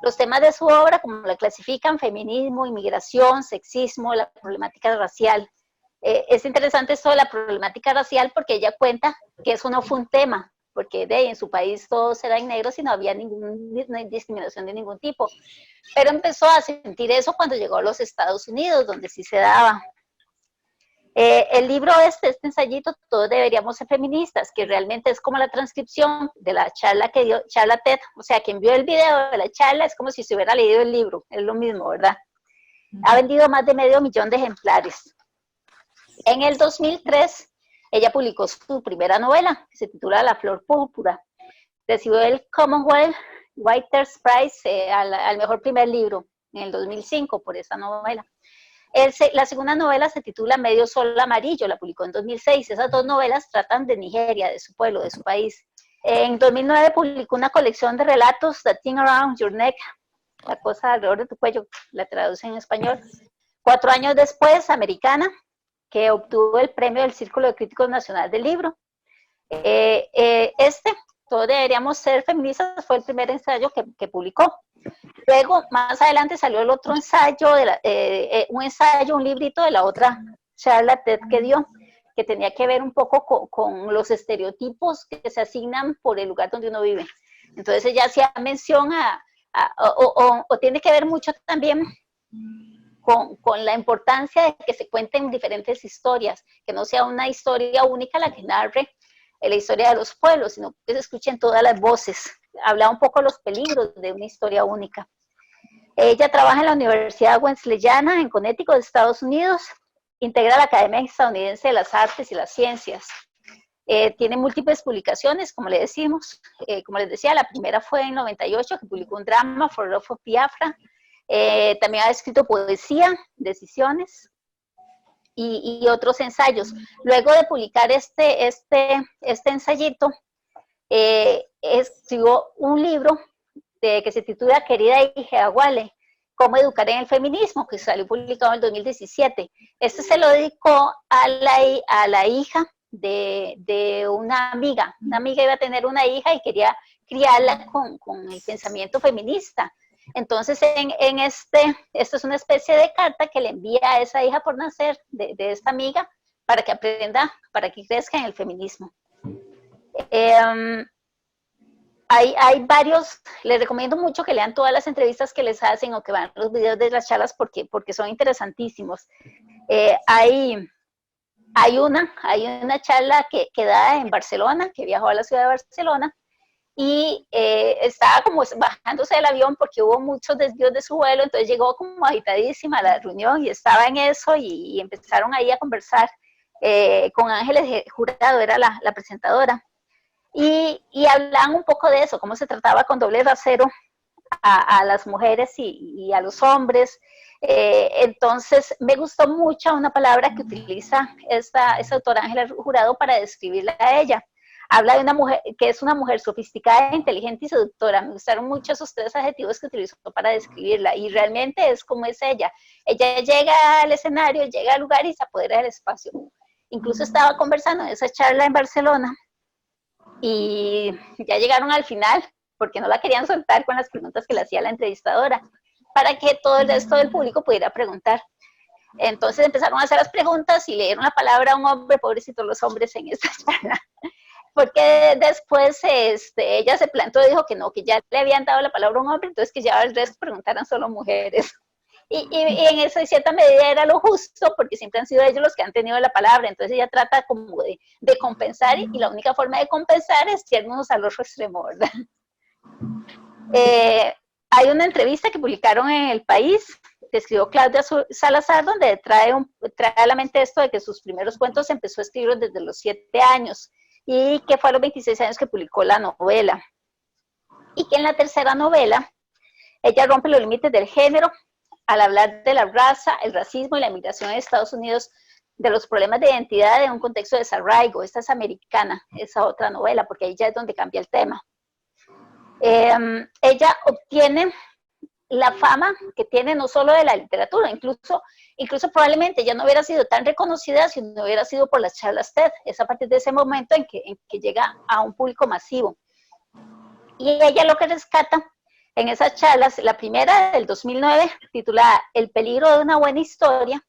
Los temas de su obra, como la clasifican, feminismo, inmigración, sexismo, la problemática racial. Es interesante esto de la problemática racial porque ella cuenta que eso no fue un tema, porque en su país todos eran negros y no había ninguna discriminación de ningún tipo. Pero empezó a sentir eso cuando llegó a los Estados Unidos, donde sí se daba. El libro este ensayito, Todos deberíamos ser feministas, que realmente es como la transcripción de la charla que dio Charla TED, o sea, quien vio el video de la charla es como si se hubiera leído el libro, es lo mismo, ¿verdad? Ha vendido más de 500,000 de ejemplares. En el 2003, ella publicó su primera novela, que se titula La Flor Púrpura. Recibió el Commonwealth Writers Prize al mejor primer libro en el 2005 por esa novela. La segunda novela se titula Medio Sol Amarillo, la publicó en 2006. Esas dos novelas tratan de Nigeria, de su pueblo, de su país. En 2009 publicó una colección de relatos, The Thing Around Your Neck, la cosa alrededor de tu cuello, la traduce en español. 4 años después, Americana, que obtuvo el premio del Círculo de Críticos Nacional del Libro. Todos deberíamos ser feministas, fue el primer ensayo que publicó. Luego, más adelante salió el otro ensayo, un librito de la otra charla TED que dio, que tenía que ver un poco con los estereotipos que se asignan por el lugar donde uno vive. Entonces ella hacía mención o tiene que ver mucho también con la importancia de que se cuenten diferentes historias, que no sea una historia única la que narre la historia de los pueblos, sino que se escuchen todas las voces. Habla un poco de los peligros de una historia única. Ella trabaja en la Universidad Wesleyana en Connecticut, Estados Unidos, integra la Academia Estadounidense de las Artes y las Ciencias. Tiene múltiples publicaciones, como le decimos. Como les decía, la primera fue en 98, que publicó un drama, For Love of Biafra. También ha escrito poesía, Decisiones, y otros ensayos. Luego de publicar este ensayito, escribió un libro que se titula Querida hija Wale, Cómo educar en el feminismo, que salió publicado en el 2017. Este se lo dedicó a la hija de una amiga. Una amiga iba a tener una hija y quería criarla con el pensamiento feminista. Entonces, esto es una especie de carta que le envía a esa hija por nacer de esta amiga para que aprenda, para que crezca en el feminismo. Hay varios, les recomiendo mucho que lean todas las entrevistas que les hacen o que vean los videos de las charlas porque son interesantísimos. Hay una charla que da en Barcelona, que viajó a la ciudad de Barcelona, y estaba como bajándose del avión porque hubo muchos desvíos de su vuelo, entonces llegó como agitadísima a la reunión y estaba en eso y empezaron ahí a conversar con Ángeles Jurado, era la presentadora, y hablaban un poco de eso, cómo se trataba con doble rasero a las mujeres y a los hombres. Entonces me gustó mucho una palabra que utiliza esta autora Ángeles Jurado para describirla a ella. Habla de una mujer que es una mujer sofisticada, inteligente y seductora. Me gustaron mucho esos 3 adjetivos que utilizó para describirla y realmente es como es ella. Ella llega al escenario, llega al lugar y se apodera del espacio. Incluso estaba conversando en esa charla en Barcelona y ya llegaron al final porque no la querían soltar con las preguntas que le hacía la entrevistadora para que todo el resto del público pudiera preguntar. Entonces empezaron a hacer las preguntas y le dieron la palabra a un hombre, pobrecitos los hombres en esta charla. Porque después ella se plantó y dijo que no, que ya le habían dado la palabra a un hombre, entonces que ya el resto preguntaran solo mujeres. Y en eso, en cierta medida, era lo justo, porque siempre han sido ellos los que han tenido la palabra, entonces ella trata como de compensar, y la única forma de compensar es irnos al otro extremo, ¿verdad? Hay una entrevista que publicaron en El País, que escribió Claudia Salazar, donde trae a la mente esto de que sus primeros cuentos empezó a escribir desde los 7 años, y que fue a los 26 años que publicó la novela. Y que en la tercera novela, ella rompe los límites del género al hablar de la raza, el racismo y la migración en Estados Unidos, de los problemas de identidad en un contexto de desarraigo. Esta es Americana, esa otra novela, porque ahí ya es donde cambia el tema. Ella obtiene la fama que tiene no solo de la literatura, incluso probablemente ya no hubiera sido tan reconocida si no hubiera sido por las charlas TED. Es a partir de ese momento en que llega a un público masivo. Y ella lo que rescata En esas charlas, la primera del 2009, titulada El peligro de una buena historia,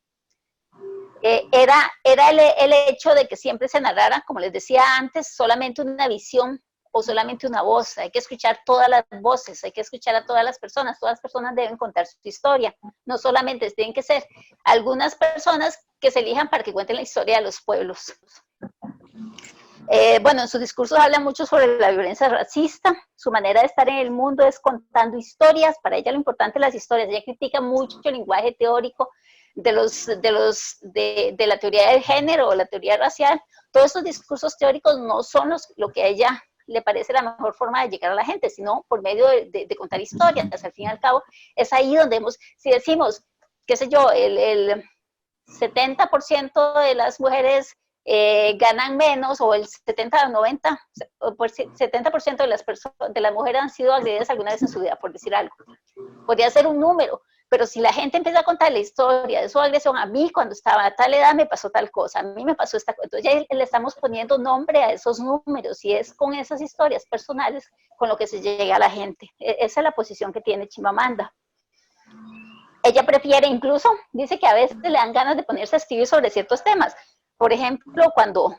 era el hecho de que siempre se narrara, como les decía antes, solamente una visión o solamente una voz. Hay que escuchar todas las voces, hay que escuchar a todas las personas deben contar su historia, no solamente tienen que ser algunas personas que se elijan para que cuenten la historia de los pueblos. Bueno, en sus discursos habla mucho sobre la violencia racista, su manera de estar en el mundo es contando historias, para ella lo importante es las historias, ella critica mucho el lenguaje teórico de la teoría del género o la teoría racial. Todos estos discursos teóricos no son lo que a ella le parece la mejor forma de llegar a la gente, sino por medio de contar historias. Al fin y al cabo, es ahí donde si decimos, qué sé yo, el 70% de las mujeres ganan menos, o el 70 o 90, por 70% de las mujeres han sido agredidas alguna vez en su vida, por decir algo. Podría ser un número, pero si la gente empieza a contar la historia de su agresión, a mí cuando estaba a tal edad me pasó tal cosa, a mí me pasó esta cosa, entonces ya le estamos poniendo nombre a esos números, y es con esas historias personales con lo que se llega a la gente. Esa es la posición que tiene Chimamanda. Ella prefiere, incluso, dice que a veces le dan ganas de ponerse a escribir sobre ciertos temas. Por ejemplo, cuando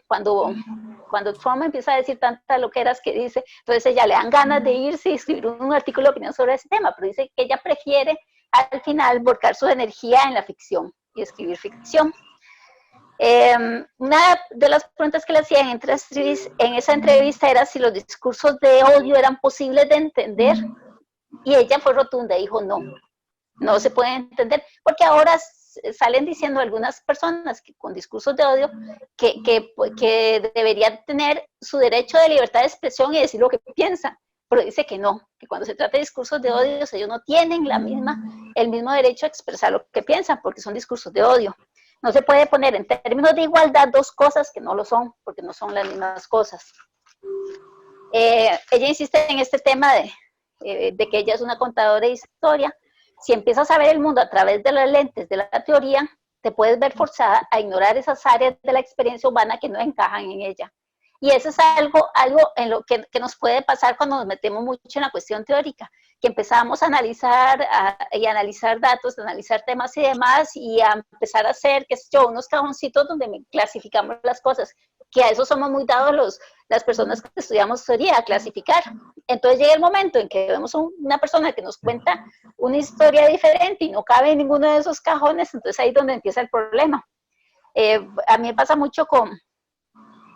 Trump empieza a decir tantas loqueras que dice, entonces ella le dan ganas de irse y escribir un artículo de opinión sobre ese tema, pero dice que ella prefiere al final volcar su energía en la ficción y escribir ficción. Una de las preguntas que le hacían en esa entrevista era si los discursos de odio eran posibles de entender, y ella fue rotunda, dijo no se puede entender, porque ahora salen diciendo algunas personas que con discursos de odio que deberían tener su derecho de libertad de expresión y decir lo que piensan, pero dice que no, que cuando se trata de discursos de odio, ellos no tienen el mismo derecho a expresar lo que piensan, porque son discursos de odio. No se puede poner en términos de igualdad dos cosas que no lo son, porque no son las mismas cosas. Ella insiste en este tema de que ella es una contadora de historia. Si empiezas a ver el mundo a través de las lentes de la teoría, te puedes ver forzada a ignorar esas áreas de la experiencia humana que no encajan en ella. Y eso es algo en lo que nos puede pasar cuando nos metemos mucho en la cuestión teórica, que empezamos a analizar datos, a analizar temas y demás, y a empezar a hacer, qué sé yo, unos cajoncitos donde clasificamos las cosas, que a eso somos muy dados las personas que estudiamos teoría, a clasificar. Entonces llega el momento en que vemos una persona que nos cuenta una historia diferente y no cabe en ninguno de esos cajones, entonces ahí es donde empieza el problema. A mí me pasa mucho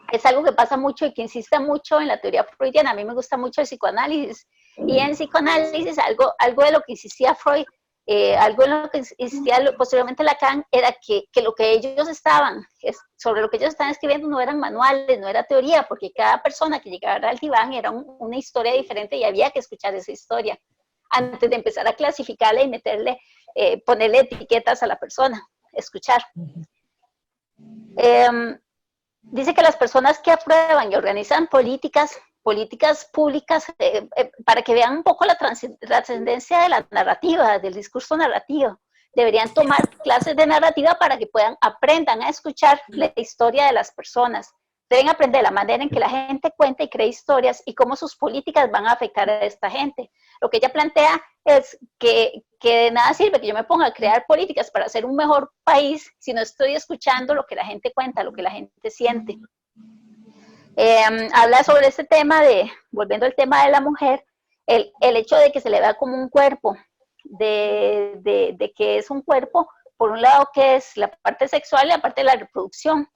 es algo que pasa mucho y que insiste mucho en la teoría freudiana. A mí me gusta mucho el psicoanálisis, y en psicoanálisis algo de lo que insistía Freud, algo en lo que insistía posteriormente Lacan, era que sobre lo que ellos estaban escribiendo no eran manuales, no era teoría, porque cada persona que llegara al diván era una historia diferente y había que escuchar esa historia antes de empezar a clasificarla y ponerle etiquetas a la persona, escuchar. Dice que las personas que aprueban y organizan políticas públicas, para que vean un poco la trascendencia de la narrativa, del discurso narrativo, deberían tomar clases de narrativa para que aprendan a escuchar la historia de las personas. Deben aprender la manera en que la gente cuenta y crea historias y cómo sus políticas van a afectar a esta gente. Lo que ella plantea es que de nada sirve que yo me ponga a crear políticas para hacer un mejor país si no estoy escuchando lo que la gente cuenta, lo que la gente siente. Habla sobre este tema volviendo al tema de la mujer, el hecho de que se le vea como un cuerpo, de que es un cuerpo, por un lado que es la parte sexual y la parte de la reproducción,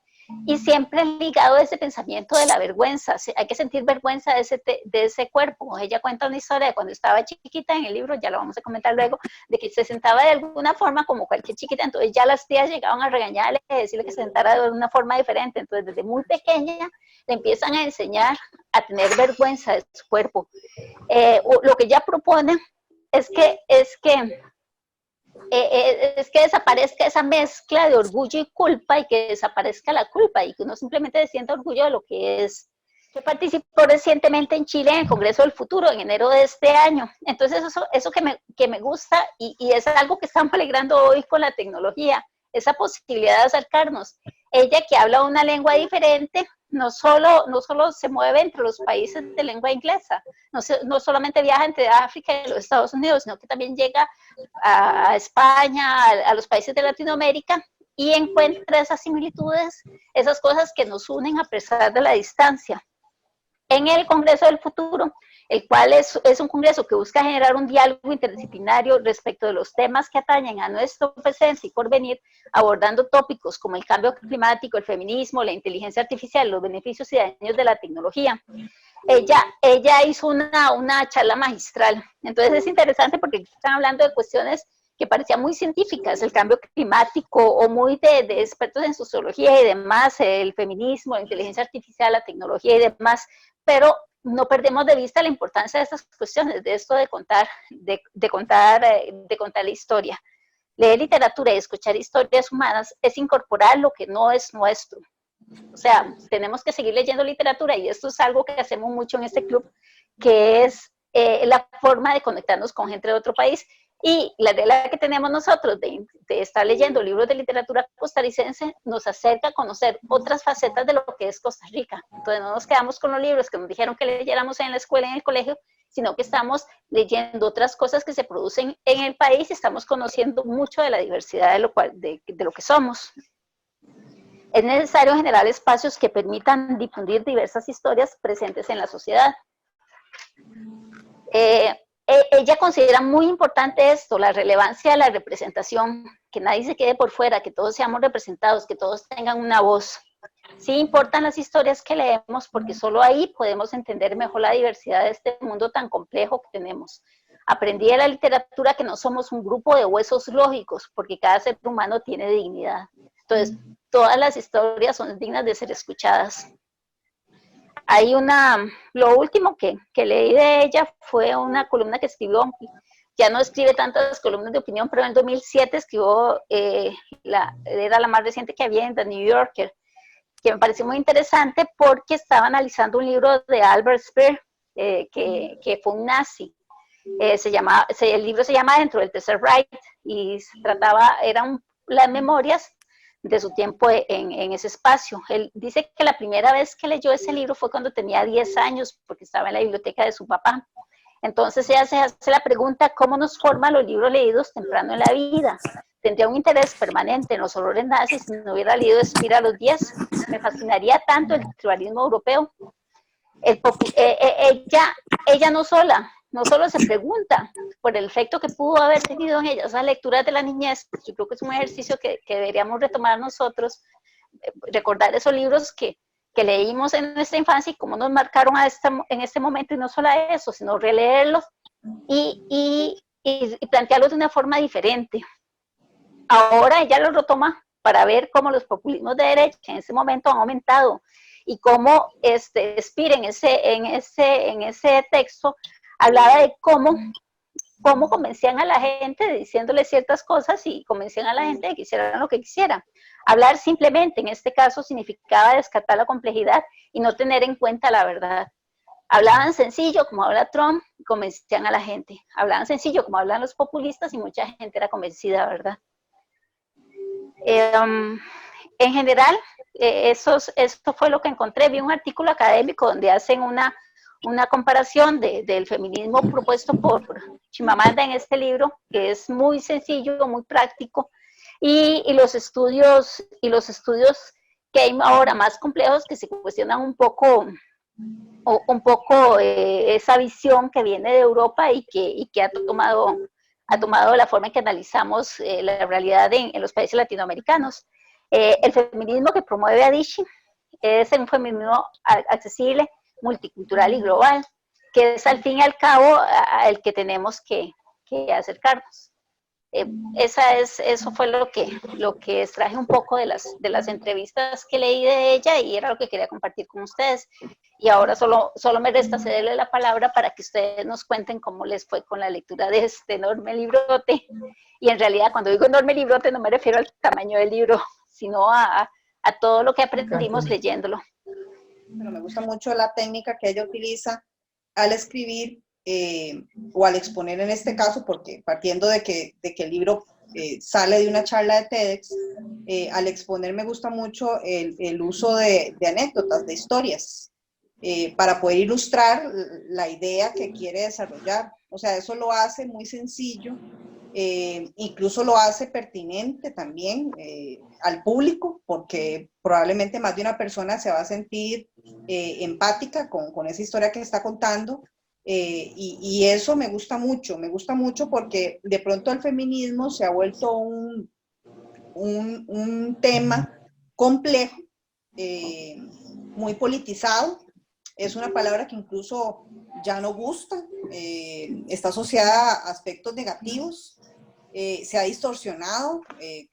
y siempre ligado a ese pensamiento de la vergüenza. Hay que sentir vergüenza de ese cuerpo. Ella cuenta una historia de cuando estaba chiquita en el libro, ya lo vamos a comentar luego, de que se sentaba de alguna forma como cualquier chiquita, entonces ya las tías llegaban a regañarle, a decirle que se sentara de una forma diferente. Entonces desde muy pequeña le empiezan a enseñar a tener vergüenza de su cuerpo. Lo que ella propone es que desaparezca esa mezcla de orgullo y culpa, y que desaparezca la culpa y que uno simplemente sienta orgullo de lo que es. Yo participó recientemente en Chile en el Congreso del Futuro, en enero de este año. Entonces eso que me gusta, y es algo que están peligrando hoy con la tecnología, esa posibilidad de acercarnos. Ella que habla una lengua diferente, no solo se mueve entre los países de lengua inglesa, no solamente viaja entre África y los Estados Unidos, sino que también llega a España, a los países de Latinoamérica, y encuentra esas similitudes, esas cosas que nos unen a pesar de la distancia. En el Congreso del Futuro, el cual es un congreso que busca generar un diálogo interdisciplinario respecto de los temas que atañen a nuestro presente y porvenir, abordando tópicos como el cambio climático, el feminismo, la inteligencia artificial, los beneficios y daños de la tecnología. Ella hizo una charla magistral, entonces es interesante porque están hablando de cuestiones que parecían muy científicas, el cambio climático o muy de expertos en sociología y demás, el feminismo, la inteligencia artificial, la tecnología y demás, pero no perdemos de vista la importancia de estas cuestiones, de esto de contar la historia. Leer literatura y escuchar historias humanas es incorporar lo que no es nuestro. O sea, tenemos que seguir leyendo literatura y esto es algo que hacemos mucho en este club, que es la forma de conectarnos con gente de otro país. Y la regla que tenemos nosotros de estar leyendo libros de literatura costarricense nos acerca a conocer otras facetas de lo que es Costa Rica. Entonces no nos quedamos con los libros que nos dijeron que leyéramos en la escuela, en el colegio, sino que estamos leyendo otras cosas que se producen en el país y estamos conociendo mucho de la diversidad de lo que somos. Es necesario generar espacios que permitan difundir diversas historias presentes en la sociedad. Ella considera muy importante esto, la relevancia de la representación, que nadie se quede por fuera, que todos seamos representados, que todos tengan una voz. Sí importan las historias que leemos porque solo ahí podemos entender mejor la diversidad de este mundo tan complejo que tenemos. Aprendí de la literatura que no somos un grupo de huesos lógicos, porque cada ser humano tiene dignidad. Entonces, todas las historias son dignas de ser escuchadas. Hay lo último que leí de ella fue una columna que escribió, ya no escribe tantas columnas de opinión, pero en el 2007 escribió, era la más reciente que había en The New Yorker, que me pareció muy interesante porque estaba analizando un libro de Albert Speer, que fue un nazi. El libro se llama Dentro del Tercer Reich y eran las memorias de su tiempo en ese espacio. Él dice que la primera vez que leyó ese libro fue cuando tenía 10 años, porque estaba en la biblioteca de su papá. Entonces ella se hace la pregunta, ¿cómo nos forman los libros leídos temprano en la vida? Tendría un interés permanente en los horrores nazis si no hubiera leído Speer a los 10. Me fascinaría tanto el tribalismo europeo. Ella no solo se pregunta por el efecto que pudo haber tenido en ella, esas lecturas de la niñez. Yo creo que es un ejercicio que deberíamos retomar nosotros, recordar esos libros que leímos en nuestra infancia y cómo nos marcaron en este momento, y no solo eso, sino releerlos y plantearlos de una forma diferente. Ahora ella lo retoma para ver cómo los populismos de derecha en ese momento han aumentado y cómo Speer en ese texto hablaba de cómo convencían a la gente diciéndole ciertas cosas y convencían a la gente de que hicieran lo que quisieran. Hablar simplemente en este caso significaba descartar la complejidad y no tener en cuenta la verdad. Hablaban sencillo, como habla Trump, y convencían a la gente. Hablaban sencillo, como hablan los populistas, y mucha gente era convencida, ¿verdad? En general, esto fue lo que encontré. Vi un artículo académico donde hacen una comparación del feminismo propuesto por Chimamanda en este libro, que es muy sencillo, muy práctico, y los estudios que hay ahora más complejos, que se cuestionan un poco esa visión que viene de Europa y que ha tomado la forma en que analizamos la realidad en los países latinoamericanos. El feminismo que promueve Adichie es un feminismo accesible, multicultural y global, que es al fin y al cabo al que tenemos que acercarnos. Eso fue lo que extraje un poco de las entrevistas que leí de ella y era lo que quería compartir con ustedes. Y ahora solo me resta cederle la palabra para que ustedes nos cuenten cómo les fue con la lectura de este enorme librote. Y en realidad, cuando digo enorme librote, no me refiero al tamaño del libro, sino a todo lo que aprendimos leyéndolo. Pero me gusta mucho la técnica que ella utiliza al escribir o al exponer en este caso, porque partiendo de que el libro sale de una charla de TEDx. Al exponer me gusta mucho el uso de anécdotas, de historias, para poder ilustrar la idea que quiere desarrollar. O sea, eso lo hace muy sencillo, incluso lo hace pertinente también al público, porque probablemente más de una persona se va a sentir empática con esa historia que está contando. Y eso me gusta mucho porque de pronto el feminismo se ha vuelto un tema complejo, muy politizado. Es una palabra que incluso ya no gusta, está asociada a aspectos negativos, se ha distorsionado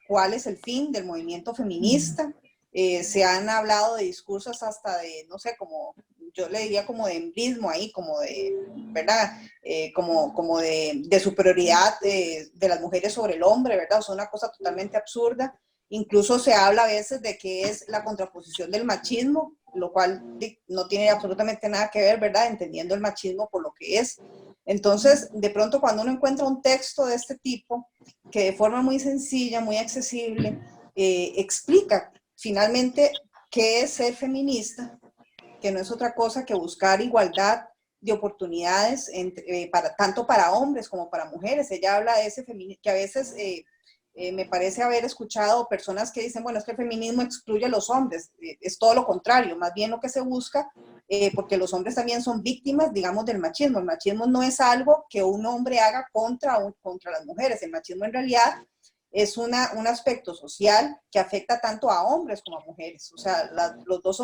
cuál es el fin del movimiento feminista, se han hablado de discursos hasta de, no sé, como yo le diría como de embrismo ahí, como de, ¿verdad? Como de superioridad de las mujeres sobre el hombre, ¿verdad? O sea, una cosa totalmente absurda. Incluso se habla a veces de que es la contraposición del machismo, lo cual no tiene absolutamente nada que ver, ¿verdad? Entendiendo el machismo por lo que es. Entonces, de pronto cuando uno encuentra un texto de este tipo, que de forma muy sencilla, muy accesible, explica finalmente qué es ser feminista, que no es otra cosa que buscar igualdad de oportunidades tanto para hombres como para mujeres. Ella habla de ese feminismo que a veces me parece haber escuchado personas que dicen, bueno, es que el feminismo excluye a los hombres. Es todo lo contrario, más bien lo que se busca, porque los hombres también son víctimas, digamos, del machismo. El machismo no es algo que un hombre haga contra las mujeres. El machismo en realidad es un aspecto social que afecta tanto a hombres como a mujeres. O sea, los dos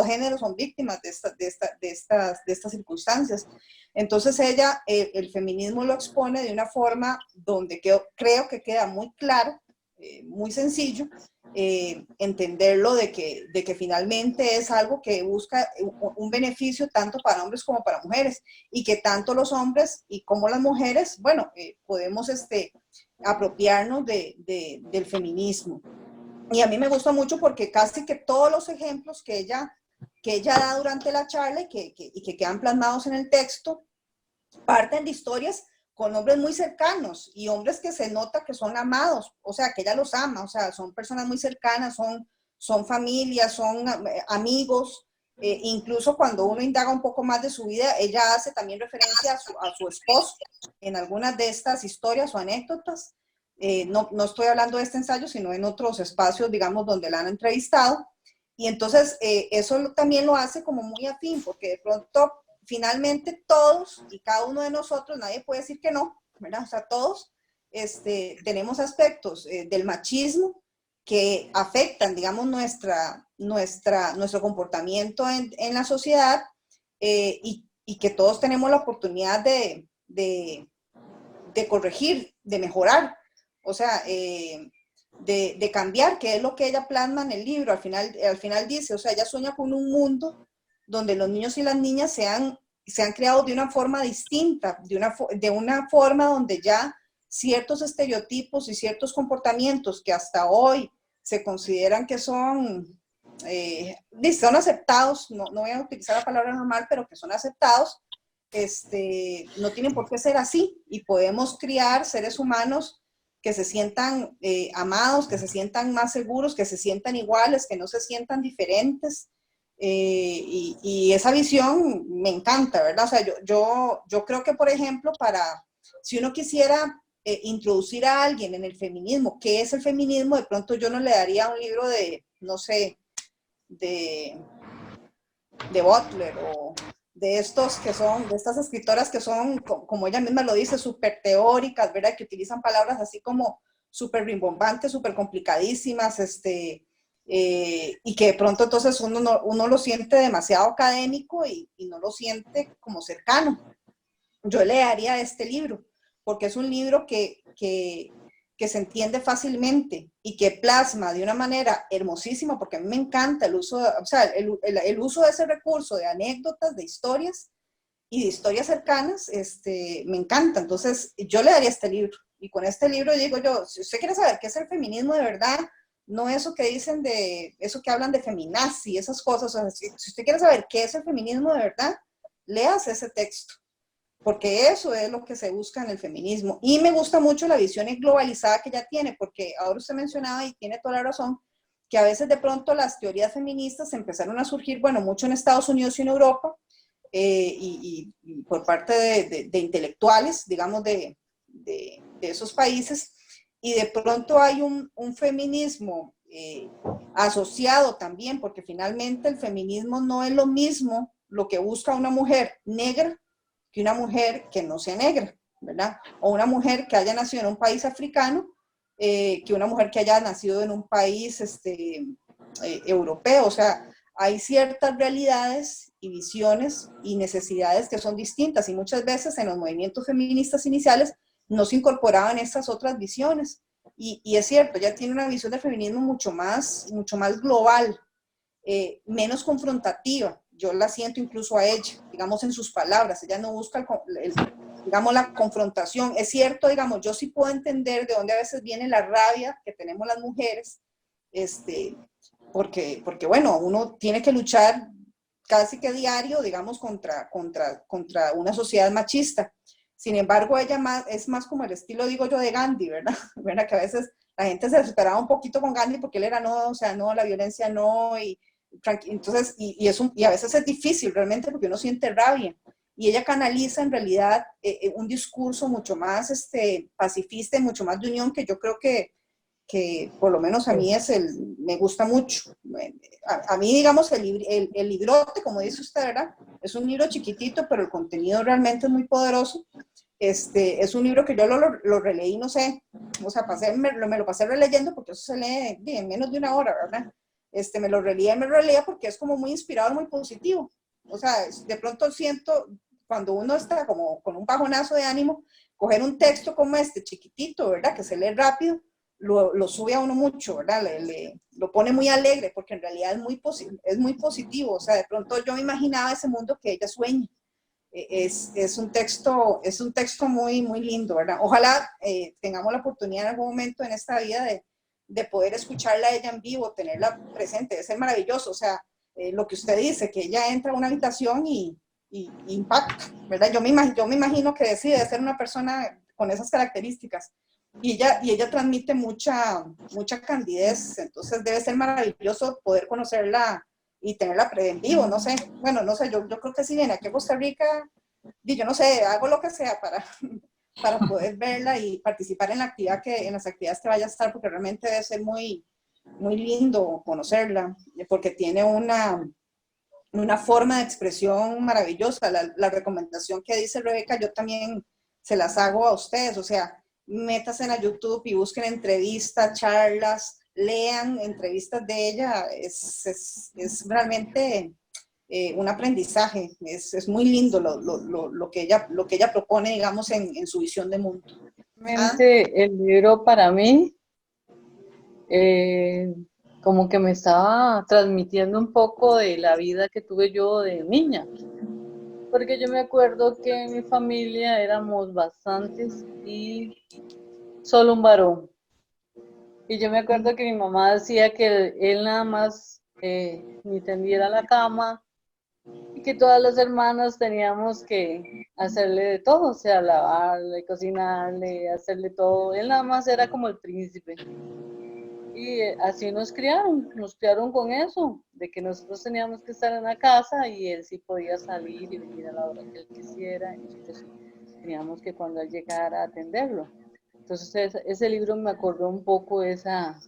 géneros son víctimas de estas circunstancias. Entonces ella, el feminismo lo expone de una forma donde creo que queda muy claro, muy sencillo, entenderlo de que finalmente es algo que busca un beneficio tanto para hombres como para mujeres, y que tanto los hombres y como las mujeres, bueno, podemos apropiarnos del feminismo. Y a mí me gusta mucho porque casi que todos los ejemplos que ella da durante la charla y que quedan plasmados en el texto, parten de historias con hombres muy cercanos y hombres que se nota que son amados, o sea, que ella los ama, o sea, son personas muy cercanas, son familias, son amigos. Incluso cuando uno indaga un poco más de su vida, ella hace también referencia a su esposo en algunas de estas historias o anécdotas. No estoy hablando de este ensayo, sino en otros espacios, digamos, donde la han entrevistado. Y entonces eso también lo hace como muy afín, porque de pronto finalmente todos y cada uno de nosotros, nadie puede decir que no, ¿verdad? O sea, todos tenemos aspectos del machismo que afectan, digamos, nuestro comportamiento en la sociedad, y que todos tenemos la oportunidad de corregir, de mejorar, o sea, de cambiar, que es lo que ella plasma en el libro. Al final dice, o sea, ella sueña con un mundo donde los niños y las niñas sean creados de una forma distinta, de una forma donde ya ciertos estereotipos y ciertos comportamientos que hasta hoy se consideran que son aceptados, no voy a utilizar la palabra normal, pero que son aceptados, no tienen por qué ser así, y podemos criar seres humanos que se sientan amados, que se sientan más seguros, que se sientan iguales, que no se sientan diferentes. Y esa visión me encanta, ¿verdad? O sea, yo creo que, por ejemplo, si uno quisiera introducir a alguien en el feminismo, ¿qué es el feminismo? De pronto yo no le daría un libro de, no sé, de Butler, o de estas escritoras que son, como ella misma lo dice, súper teóricas, ¿verdad? Que utilizan palabras así como súper rimbombantes, súper complicadísimas, y que de pronto entonces uno lo siente demasiado académico y no lo siente como cercano. Yo le daría este libro, porque es un libro que se entiende fácilmente y que plasma de una manera hermosísima, porque a mí me encanta el uso, o sea, el uso de ese recurso de anécdotas, de historias y de historias cercanas, me encanta. Entonces, yo le daría este libro. Y con este libro digo yo, si usted quiere saber qué es el feminismo de verdad, no eso que dicen eso que hablan de feminazi, esas cosas, o sea, si usted quiere saber qué es el feminismo de verdad, léase ese texto. porque eso es lo que se busca en el feminismo. Y me gusta mucho la visión globalizada que ella tiene, porque ahora usted mencionaba, y tiene toda la razón, que a veces de pronto las teorías feministas empezaron a surgir, bueno, mucho en Estados Unidos y en Europa, y por parte de intelectuales, digamos, de esos países, y de pronto hay un feminismo asociado también, porque finalmente el feminismo no es lo mismo lo que busca una mujer negra que una mujer que no sea negra, ¿verdad? O una mujer que haya nacido en un país africano, que una mujer que haya nacido en un país europeo. O sea, hay ciertas realidades y visiones y necesidades que son distintas, y muchas veces en los movimientos feministas iniciales no se incorporaban estas otras visiones. Y es cierto, ella tiene una visión del feminismo mucho más global, menos confrontativa. Yo la siento incluso a ella, digamos, en sus palabras. Ella no busca, digamos, la confrontación. Es cierto, digamos, yo sí puedo entender de dónde a veces viene la rabia que tenemos las mujeres, porque bueno, uno tiene que luchar casi que diario, digamos, contra una sociedad machista. Sin embargo, ella es más como el estilo, digo yo, de Gandhi, ¿verdad? ¿Verdad? Que a veces la gente se desesperaba un poquito con Gandhi porque él era no, o sea, no, la violencia no, y entonces, y a veces es difícil realmente porque uno siente rabia. Y ella canaliza en realidad un discurso mucho más pacifista y mucho más de unión, que yo creo que por lo menos a mí me gusta mucho. A mí, digamos, el librote, como dice usted, ¿verdad? Es un libro chiquitito, pero el contenido realmente es muy poderoso. Es un libro que yo lo releí, no sé, o sea, me lo pasé releyendo, porque eso se lee en menos de una hora, ¿verdad? Me lo releía porque es como muy inspirador, muy positivo. O sea, de pronto siento, cuando uno está como con un bajonazo de ánimo, coger un texto como este, chiquitito, ¿verdad? Que se lee rápido, lo sube a uno mucho, ¿verdad? Lo pone muy alegre, porque en realidad es muy positivo. O sea, de pronto yo me imaginaba ese mundo que ella sueña. Es un texto muy, muy lindo, ¿verdad? Ojalá tengamos la oportunidad en algún momento en esta vida de poder escucharla a ella en vivo, tenerla presente. Debe ser maravilloso. O sea, lo que usted dice, que ella entra a una habitación y impacta, ¿verdad? Yo me imagino que decide ser una persona con esas características. Y ella transmite mucha candidez, entonces debe ser maravilloso poder conocerla y tenerla en vivo, no sé, bueno, no sé, yo creo que si viene aquí a Costa Rica, y yo no sé, hago lo que sea para poder verla y participar en las actividades que vaya a estar, porque realmente debe ser muy, muy lindo conocerla, porque tiene una forma de expresión maravillosa. La recomendación que dice Rebeca, yo también se las hago a ustedes, o sea, métanse a YouTube y busquen entrevistas, charlas, lean entrevistas de ella, es realmente un aprendizaje, es muy lindo lo que ella propone, digamos, en su visión de mundo. ¿Ah? El libro para mí como que me estaba transmitiendo un poco de la vida que tuve yo de niña, porque yo me acuerdo que en mi familia éramos bastantes y solo un varón. Y yo me acuerdo que mi mamá decía que él nada más ni tendiera la cama y que todas las hermanas teníamos que hacerle de todo, o sea, lavarle, cocinarle, hacerle todo. Él nada más era como el príncipe. Y así nos criaron con eso, de que nosotros teníamos que estar en la casa y él sí podía salir y venir a la hora que él quisiera, y nosotros teníamos que cuando él llegara atenderlo. Entonces ese libro me acordó un poco esa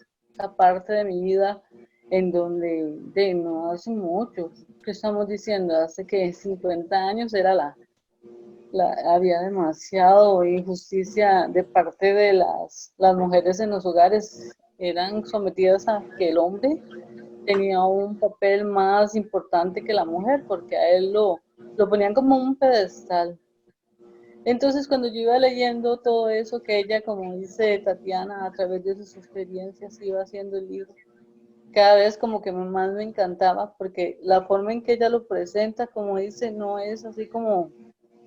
parte de mi vida en donde no hace mucho, que estamos diciendo, hace que 50 años era había demasiado injusticia de parte de las mujeres en los hogares, eran sometidas a que el hombre tenía un papel más importante que la mujer, porque a él lo ponían como un pedestal. Entonces, cuando yo iba leyendo todo eso que ella, como dice Tatiana, a través de sus experiencias iba haciendo el libro, cada vez como que más me encantaba, porque la forma en que ella lo presenta, como dice, no es así como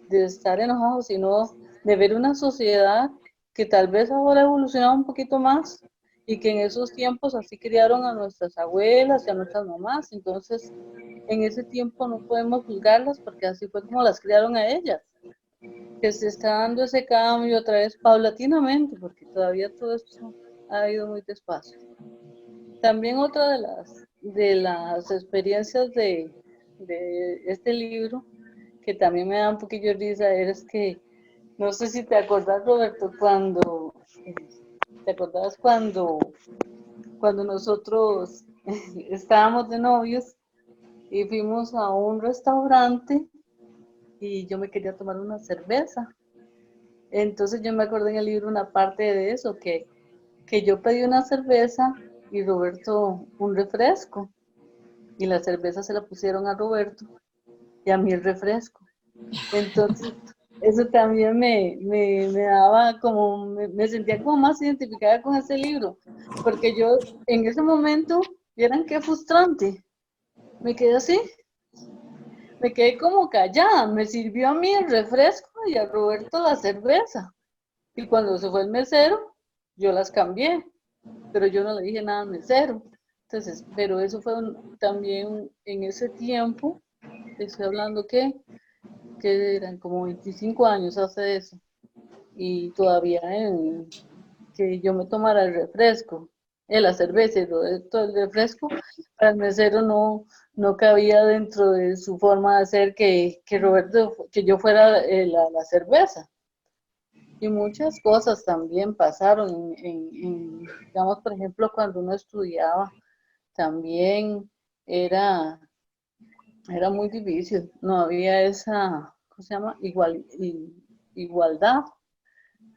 de estar enojado, sino de ver una sociedad que tal vez ahora ha evolucionado un poquito más y que en esos tiempos así criaron a nuestras abuelas y a nuestras mamás. Entonces, en ese tiempo no podemos juzgarlas porque así fue como las criaron a ellas. que se está dando ese cambio otra vez paulatinamente, porque todavía todo esto ha ido muy despacio. También otra de las experiencias de este libro, que también me da un poquillo de risa, es que, no sé si te acordás, Roberto, ¿te acordás cuando nosotros estábamos de novios y fuimos a un restaurante y yo me quería tomar una cerveza? Entonces yo me acordé en el libro una parte de eso, que yo pedí una cerveza y Roberto un refresco, y la cerveza se la pusieron a Roberto y a mí el refresco. Entonces, eso también me daba como, me sentía como más identificada con ese libro, porque yo en ese momento, vieran qué frustrante, me quedé así, me quedé como callada, me sirvió a mí el refresco y a Roberto la cerveza, y cuando se fue el mesero, yo las cambié, pero yo no le dije nada al mesero. Entonces, pero eso fue también en ese tiempo, estoy hablando que eran como 25 años hace eso, y todavía que yo me tomara el refresco, la cerveza y todo el refresco, para el mesero no cabía dentro de su forma de ser que Roberto, que yo fuera la cerveza. Y muchas cosas también pasaron, digamos, por ejemplo, cuando uno estudiaba, también era, era muy difícil, no había esa, ¿cómo se llama? Igualdad,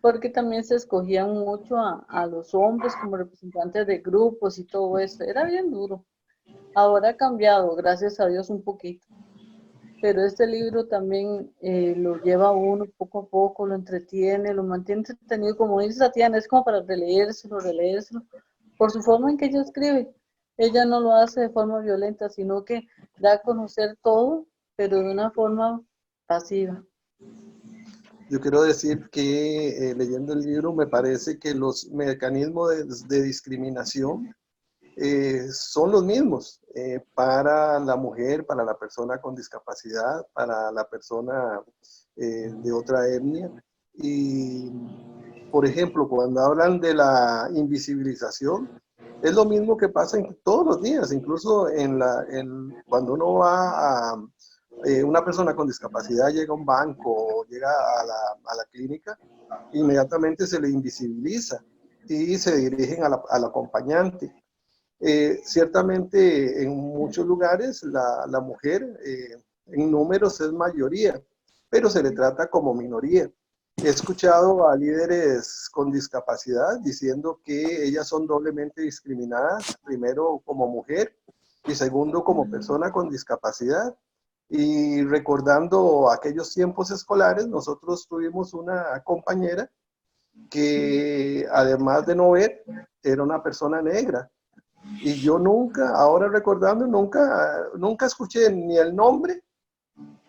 porque también se escogían mucho a los hombres como representantes de grupos y todo esto, era bien duro. Ahora ha cambiado, gracias a Dios, un poquito. Pero este libro también lo lleva a uno poco a poco, lo entretiene, lo mantiene entretenido, como dice Tatiana, es como para releérselo, por su forma en que ella escribe. Ella no lo hace de forma violenta, sino que da a conocer todo, pero de una forma pasiva. Yo quiero decir que leyendo el libro me parece que los mecanismos de discriminación son los mismos para la mujer, para la persona con discapacidad, para la persona de otra etnia. Y, por ejemplo, cuando hablan de la invisibilización, es lo mismo que pasa todos los días, incluso cuando uno va a una persona con discapacidad llega a un banco o llega a la clínica, inmediatamente se le invisibiliza y se dirigen al acompañante. Ciertamente en muchos lugares la mujer en números es mayoría, pero se le trata como minoría. He escuchado a líderes con discapacidad diciendo que ellas son doblemente discriminadas, primero como mujer y segundo como persona con discapacidad. Y recordando aquellos tiempos escolares, nosotros tuvimos una compañera que además de no ver, era una persona negra. Y yo nunca, ahora recordando, nunca escuché ni el nombre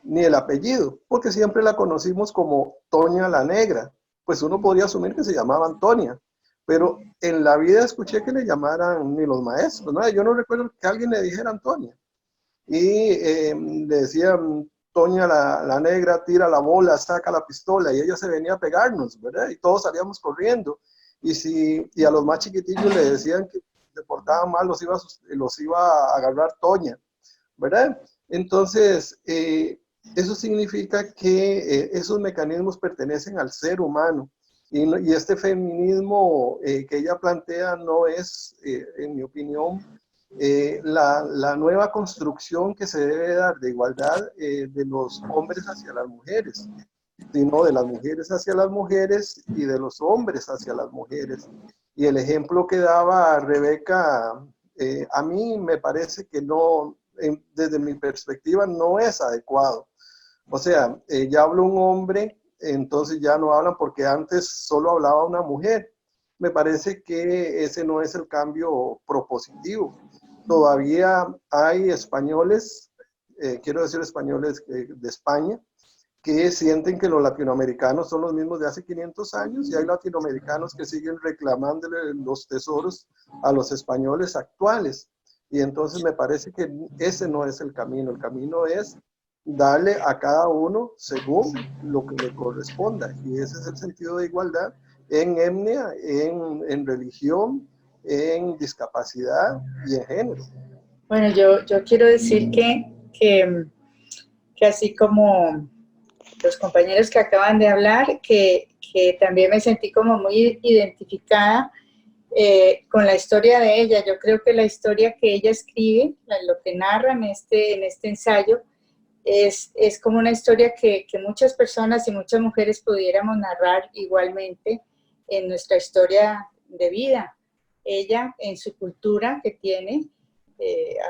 ni el apellido, porque siempre la conocimos como Toña la Negra. Pues uno podría asumir que se llamaba Antonia, pero en la vida escuché que le llamaran ni los maestros, ¿no? Yo no recuerdo que alguien le dijera Antonia. Y le decían, Toña la Negra tira la bola, saca la pistola, y ella se venía a pegarnos, ¿verdad? Y todos salíamos corriendo. Y a los más chiquitillos le decían que se portaban mal, los iba a agarrar Toña, ¿verdad? Entonces, eso significa que esos mecanismos pertenecen al ser humano. Y este feminismo que ella plantea no es, en mi opinión, la nueva construcción que se debe dar de igualdad de los hombres hacia las mujeres, sino de las mujeres hacia las mujeres y de los hombres hacia las mujeres. Y el ejemplo que daba Rebeca, a mí me parece que no, desde mi perspectiva, no es adecuado. O sea, ya habló un hombre, entonces ya no hablan porque antes solo hablaba una mujer. Me parece que ese no es el cambio propositivo. Todavía hay españoles, quiero decir españoles de España, que sienten que los latinoamericanos son los mismos de hace 500 años y hay latinoamericanos que siguen reclamándole los tesoros a los españoles actuales. Y entonces me parece que ese no es el camino es darle a cada uno según lo que le corresponda. Y ese es el sentido de igualdad en etnia, en religión, en discapacidad y en género. Bueno, yo quiero decir que así como los compañeros que acaban de hablar, que también me sentí como muy identificada con la historia de ella. Yo creo que la historia que ella escribe, lo que narra en este ensayo, es como una historia que muchas personas y muchas mujeres pudiéramos narrar igualmente en nuestra historia de vida. Ella, en su cultura que tiene,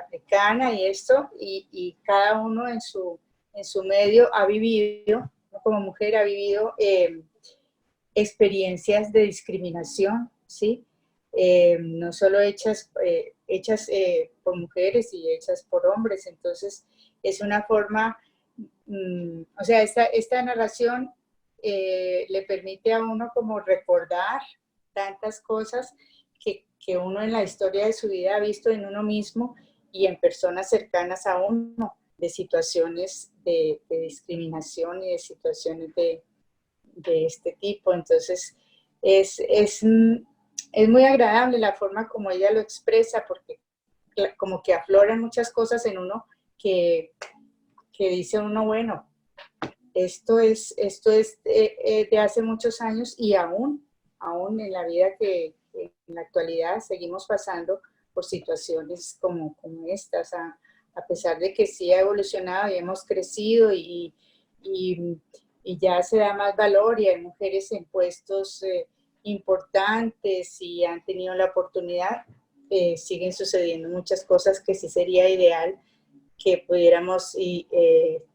africana y esto, y cada uno en su medio ha vivido, ¿no? Como mujer ha vivido experiencias de discriminación, ¿sí? No solo hechas por mujeres y hechas por hombres. Entonces es una forma, o sea, esta narración le permite a uno como recordar tantas cosas que uno en la historia de su vida ha visto en uno mismo y en personas cercanas a uno, de situaciones de discriminación y de situaciones de este tipo. Entonces es muy agradable la forma como ella lo expresa, porque como que afloran muchas cosas en uno que dice uno, bueno, esto es de hace muchos años y aún en la vida que en la actualidad seguimos pasando por situaciones como estas, a pesar de que sí ha evolucionado y hemos crecido y ya se da más valor y hay mujeres en puestos importantes y han tenido la oportunidad, siguen sucediendo muchas cosas que sí sería ideal que pudiéramos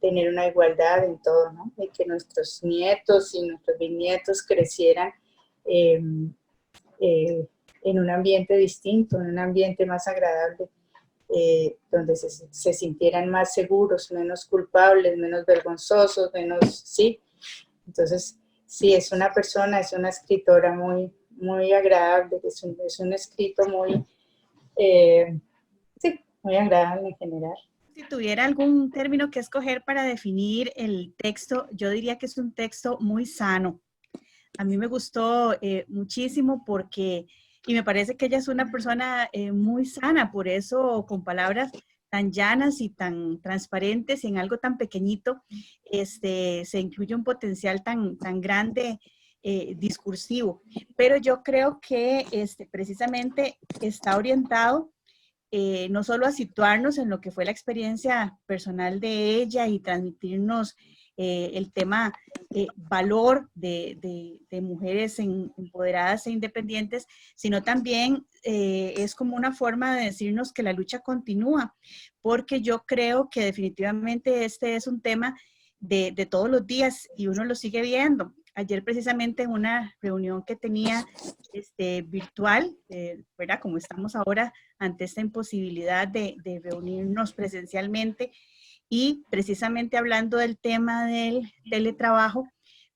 tener una igualdad en todo, ¿no? Y que nuestros nietos y nuestros bisnietos crecieran en un ambiente distinto, en un ambiente más agradable, donde se sintieran más seguros, menos culpables, menos vergonzosos, menos, sí. Entonces, sí, es una persona, es una escritora muy, muy agradable, es un escrito muy, sí, muy agradable en general. Si tuviera algún término que escoger para definir el texto, yo diría que es un texto muy sano. A mí me gustó muchísimo porque, y me parece que ella es una persona muy sana, por eso con palabras tan llanas y tan transparentes en algo tan pequeñito, se incluye un potencial tan grande discursivo. Pero yo creo que precisamente está orientado no solo a situarnos en lo que fue la experiencia personal de ella y transmitirnos el tema valor de mujeres empoderadas e independientes, sino también es como una forma de decirnos que la lucha continúa, porque yo creo que definitivamente este es un tema de todos los días y uno lo sigue viendo. Ayer precisamente en una reunión que tenía virtual, ¿verdad? Como estamos ahora ante esta imposibilidad de reunirnos presencialmente y precisamente hablando del tema del teletrabajo,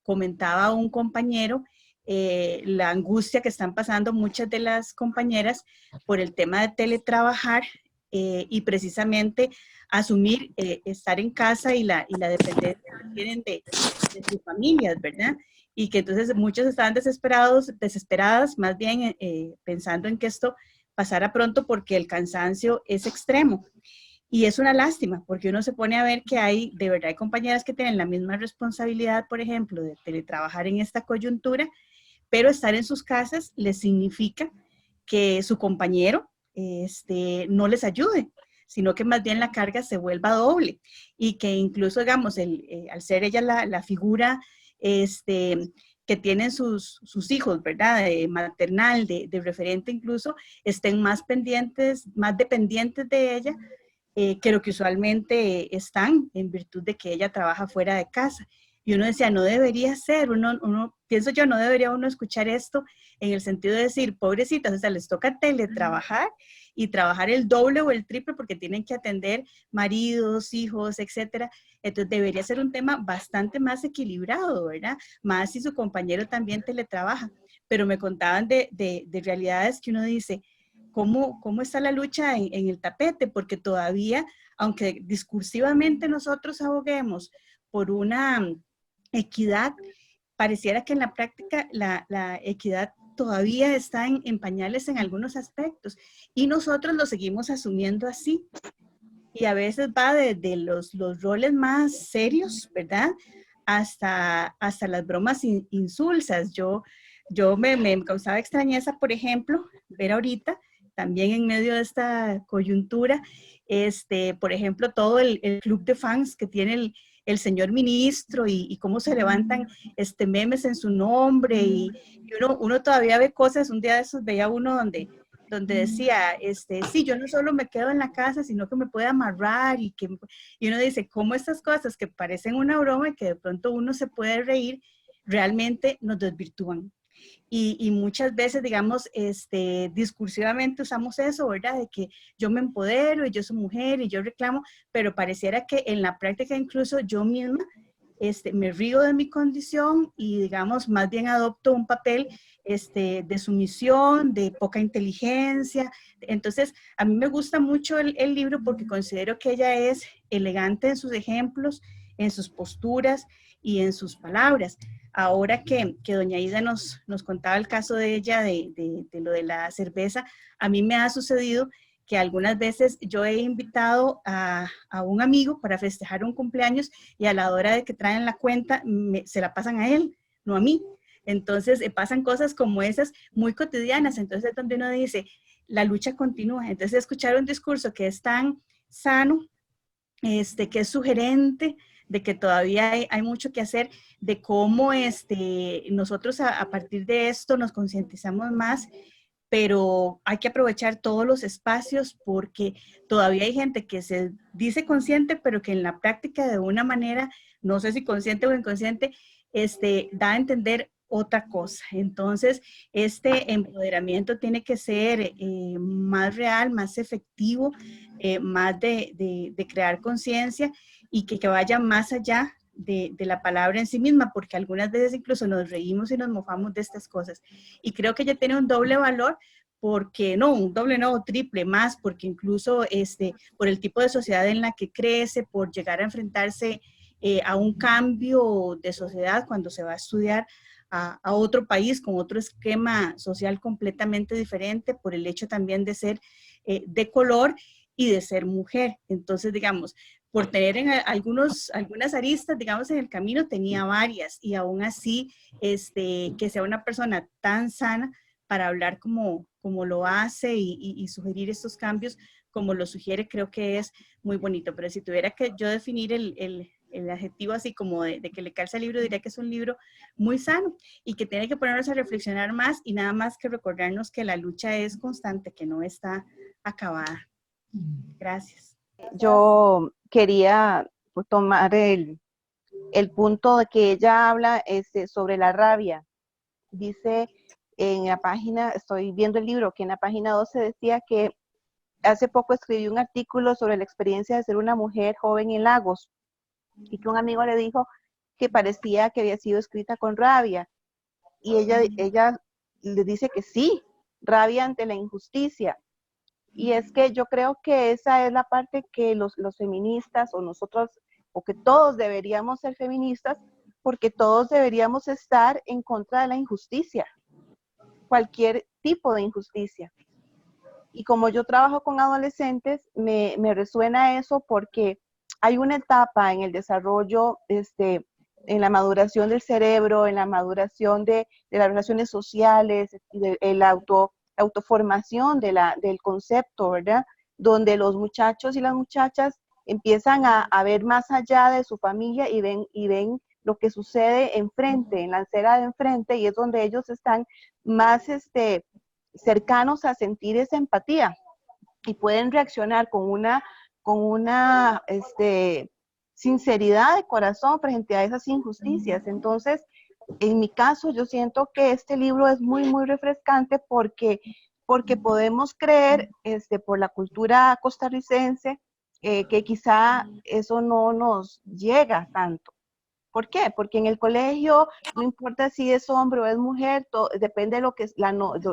comentaba un compañero la angustia que están pasando muchas de las compañeras por el tema de teletrabajar y precisamente asumir estar en casa y la dependencia que tienen de sus familias, ¿verdad? Y que entonces muchos estaban desesperadas, más bien pensando en que esto pasara pronto porque el cansancio es extremo. Y es una lástima, porque uno se pone a ver que de verdad hay compañeras que tienen la misma responsabilidad, por ejemplo, de teletrabajar en esta coyuntura, pero estar en sus casas les significa que su compañero no les ayude, sino que más bien la carga se vuelva doble y que incluso, digamos, al ser ella la figura que tienen sus hijos, ¿verdad? Maternal, de referente incluso, estén más pendientes, más dependientes de ella que lo que usualmente están en virtud de que ella trabaja fuera de casa. Y uno decía, no debería ser, pienso yo, no debería uno escuchar esto en el sentido de decir, pobrecitas, o sea, les toca teletrabajar y trabajar el doble o el triple porque tienen que atender maridos, hijos, etcétera. Entonces debería ser un tema bastante más equilibrado, ¿verdad? Más si su compañero también teletrabaja. Pero me contaban de realidades que uno dice, ¿cómo está la lucha en el tapete? Porque todavía aunque discursivamente nosotros aboguemos por una equidad, pareciera que en la práctica la equidad todavía está en pañales en algunos aspectos y nosotros lo seguimos asumiendo así. Y a veces va desde los roles más serios, ¿verdad? Hasta las bromas insulsas. Yo me causaba extrañeza, por ejemplo, ver ahorita, también en medio de esta coyuntura, por ejemplo, todo el club de fans que tiene el señor ministro y cómo se levantan memes en su nombre y uno todavía ve cosas. Un día de esos veía uno donde decía, sí, yo no solo me quedo en la casa, sino que me puede amarrar y uno dice, ¿cómo estas cosas que parecen una broma y que de pronto uno se puede reír, realmente nos desvirtúan? Y muchas veces, digamos, discursivamente usamos eso, ¿verdad? De que yo me empodero y yo soy mujer y yo reclamo, pero pareciera que en la práctica incluso yo misma me río de mi condición y, digamos, más bien adopto un papel de sumisión, de poca inteligencia. Entonces, a mí me gusta mucho el libro porque considero que ella es elegante en sus ejemplos, en sus posturas y en sus palabras. Ahora que doña Ida nos contaba el caso de ella, de lo de la cerveza, a mí me ha sucedido que algunas veces yo he invitado a un amigo para festejar un cumpleaños y a la hora de que traen la cuenta se la pasan a él, no a mí. Entonces pasan cosas como esas muy cotidianas. Entonces donde uno dice, la lucha continúa. Entonces escuchar un discurso que es tan sano, que es sugerente, de que todavía hay mucho que hacer, de cómo nosotros a partir de esto nos concientizamos más, pero hay que aprovechar todos los espacios porque todavía hay gente que se dice consciente, pero que en la práctica de una manera, no sé si consciente o inconsciente, da a entender otra cosa. Entonces, este empoderamiento tiene que ser más real, más efectivo, más de crear conciencia y que vaya más allá de la palabra en sí misma, porque algunas veces incluso nos reímos y nos mofamos de estas cosas. Y creo que ella tiene un doble valor, porque no, un doble no, triple más, porque incluso por el tipo de sociedad en la que crece, por llegar a enfrentarse a un cambio de sociedad cuando se va a estudiar a otro país con otro esquema social completamente diferente, por el hecho también de ser de color y de ser mujer. Entonces, digamos, por tener algunas aristas, digamos, en el camino, tenía varias, y aún así, que sea una persona tan sana para hablar como lo hace y sugerir estos cambios como lo sugiere, creo que es muy bonito. Pero si tuviera que yo definir el adjetivo así como de que le calza el libro, diría que es un libro muy sano y que tiene que ponernos a reflexionar más y nada más que recordarnos que la lucha es constante, que no está acabada. Gracias. Yo quería tomar el punto de que ella habla sobre la rabia. Dice en la página, estoy viendo el libro, que en la página 12 decía que hace poco escribió un artículo sobre la experiencia de ser una mujer joven en Lagos y que un amigo le dijo que parecía que había sido escrita con rabia. Y ella le dice que sí, rabia ante la injusticia. Y es que yo creo que esa es la parte que los feministas o nosotros, o que todos deberíamos ser feministas, porque todos deberíamos estar en contra de la injusticia, cualquier tipo de injusticia. Y como yo trabajo con adolescentes, me resuena eso porque hay una etapa en el desarrollo, en la maduración del cerebro, en la maduración de las relaciones sociales, la autoformación del concepto, ¿verdad? Donde los muchachos y las muchachas empiezan a ver más allá de su familia y ven lo que sucede enfrente, en la acera de enfrente, y es donde ellos están más cercanos a sentir esa empatía y pueden reaccionar con una sinceridad de corazón frente a esas injusticias. Entonces, en mi caso, yo siento que este libro es muy, muy refrescante porque podemos creer, por la cultura costarricense, que quizá eso no nos llega tanto. ¿Por qué? Porque en el colegio, no importa si es hombre o es mujer, depende de lo que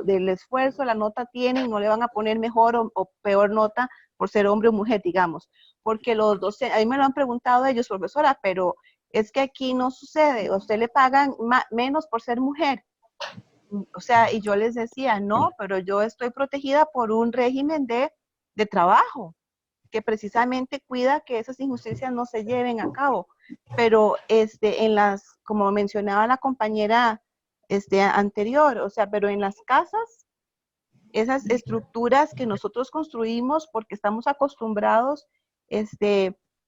del esfuerzo, la nota tiene, y no le van a poner mejor o peor nota por ser hombre o mujer, digamos. porque los docentes, a mí me lo han preguntado ellos, profesora, pero es que aquí no sucede, a usted le pagan menos por ser mujer. O sea, y yo les decía, no, pero yo estoy protegida por un régimen de trabajo, que precisamente cuida que esas injusticias no se lleven a cabo. Pero como mencionaba la compañera anterior, o sea, pero en las casas, esas estructuras que nosotros construimos porque estamos acostumbrados,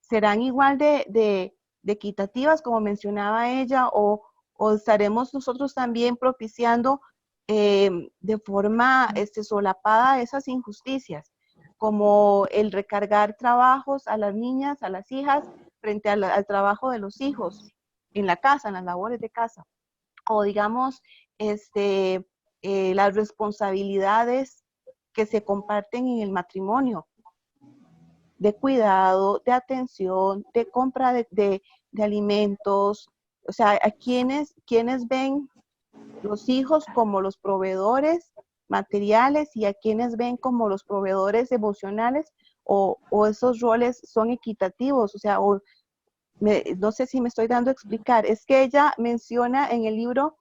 serán igual de equitativas, como mencionaba ella, o estaremos nosotros también propiciando de forma solapada esas injusticias, como el recargar trabajos a las niñas, a las hijas, frente al trabajo de los hijos en la casa, en las labores de casa, o digamos, las responsabilidades que se comparten en el matrimonio, de cuidado, de atención, de compra de alimentos, o sea, a quienes ven los hijos como los proveedores materiales y a quienes ven como los proveedores emocionales, o esos roles son equitativos, o sea, no sé si me estoy dando a explicar, es que ella menciona en el libro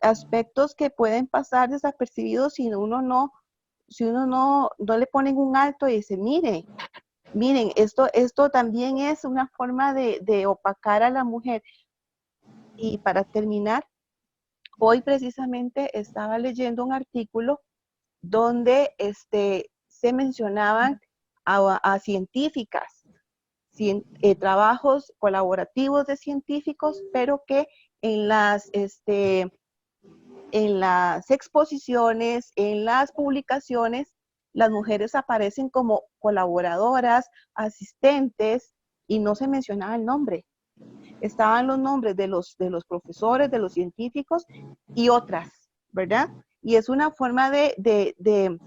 aspectos que pueden pasar desapercibidos si uno no le ponen un alto y dice, miren, esto también es una forma de opacar a la mujer. Y para terminar, hoy precisamente estaba leyendo un artículo donde se mencionaban a científicas, trabajos colaborativos de científicos, pero que en las exposiciones, en las publicaciones, las mujeres aparecen como colaboradoras, asistentes, y no se mencionaba el nombre. Estaban los nombres de los profesores, de los científicos y otras, ¿verdad? Y es una forma de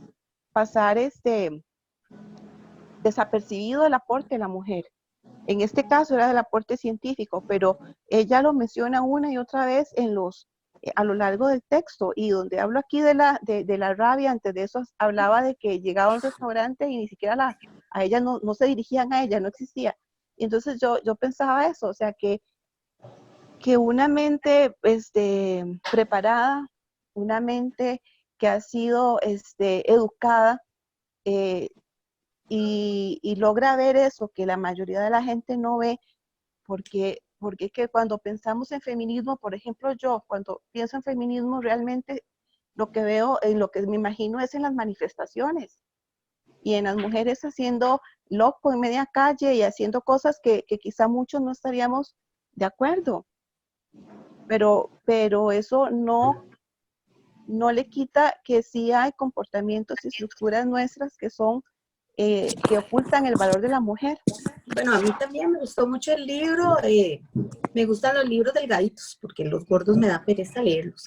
pasar desapercibido el aporte de la mujer. En este caso era del aporte científico, pero ella lo menciona una y otra vez a lo largo del texto, y donde hablo aquí de la rabia, antes de eso hablaba de que llegaba a un restaurante y ni siquiera a ella no se dirigían a ella, no existía. Y entonces yo pensaba eso, o sea, que una mente preparada, una mente que ha sido educada, y logra ver eso que la mayoría de la gente no ve, porque que cuando pensamos en feminismo, por ejemplo, yo cuando pienso en feminismo realmente lo que veo, lo que me imagino es en las manifestaciones y en las mujeres haciendo loco en media calle y haciendo cosas que quizá muchos no estaríamos de acuerdo, pero eso no le quita que sí hay comportamientos y estructuras nuestras que son que ocultan el valor de la mujer. Bueno, a mí también me gustó mucho el libro. Me gustan los libros delgaditos porque los gordos me da pereza leerlos.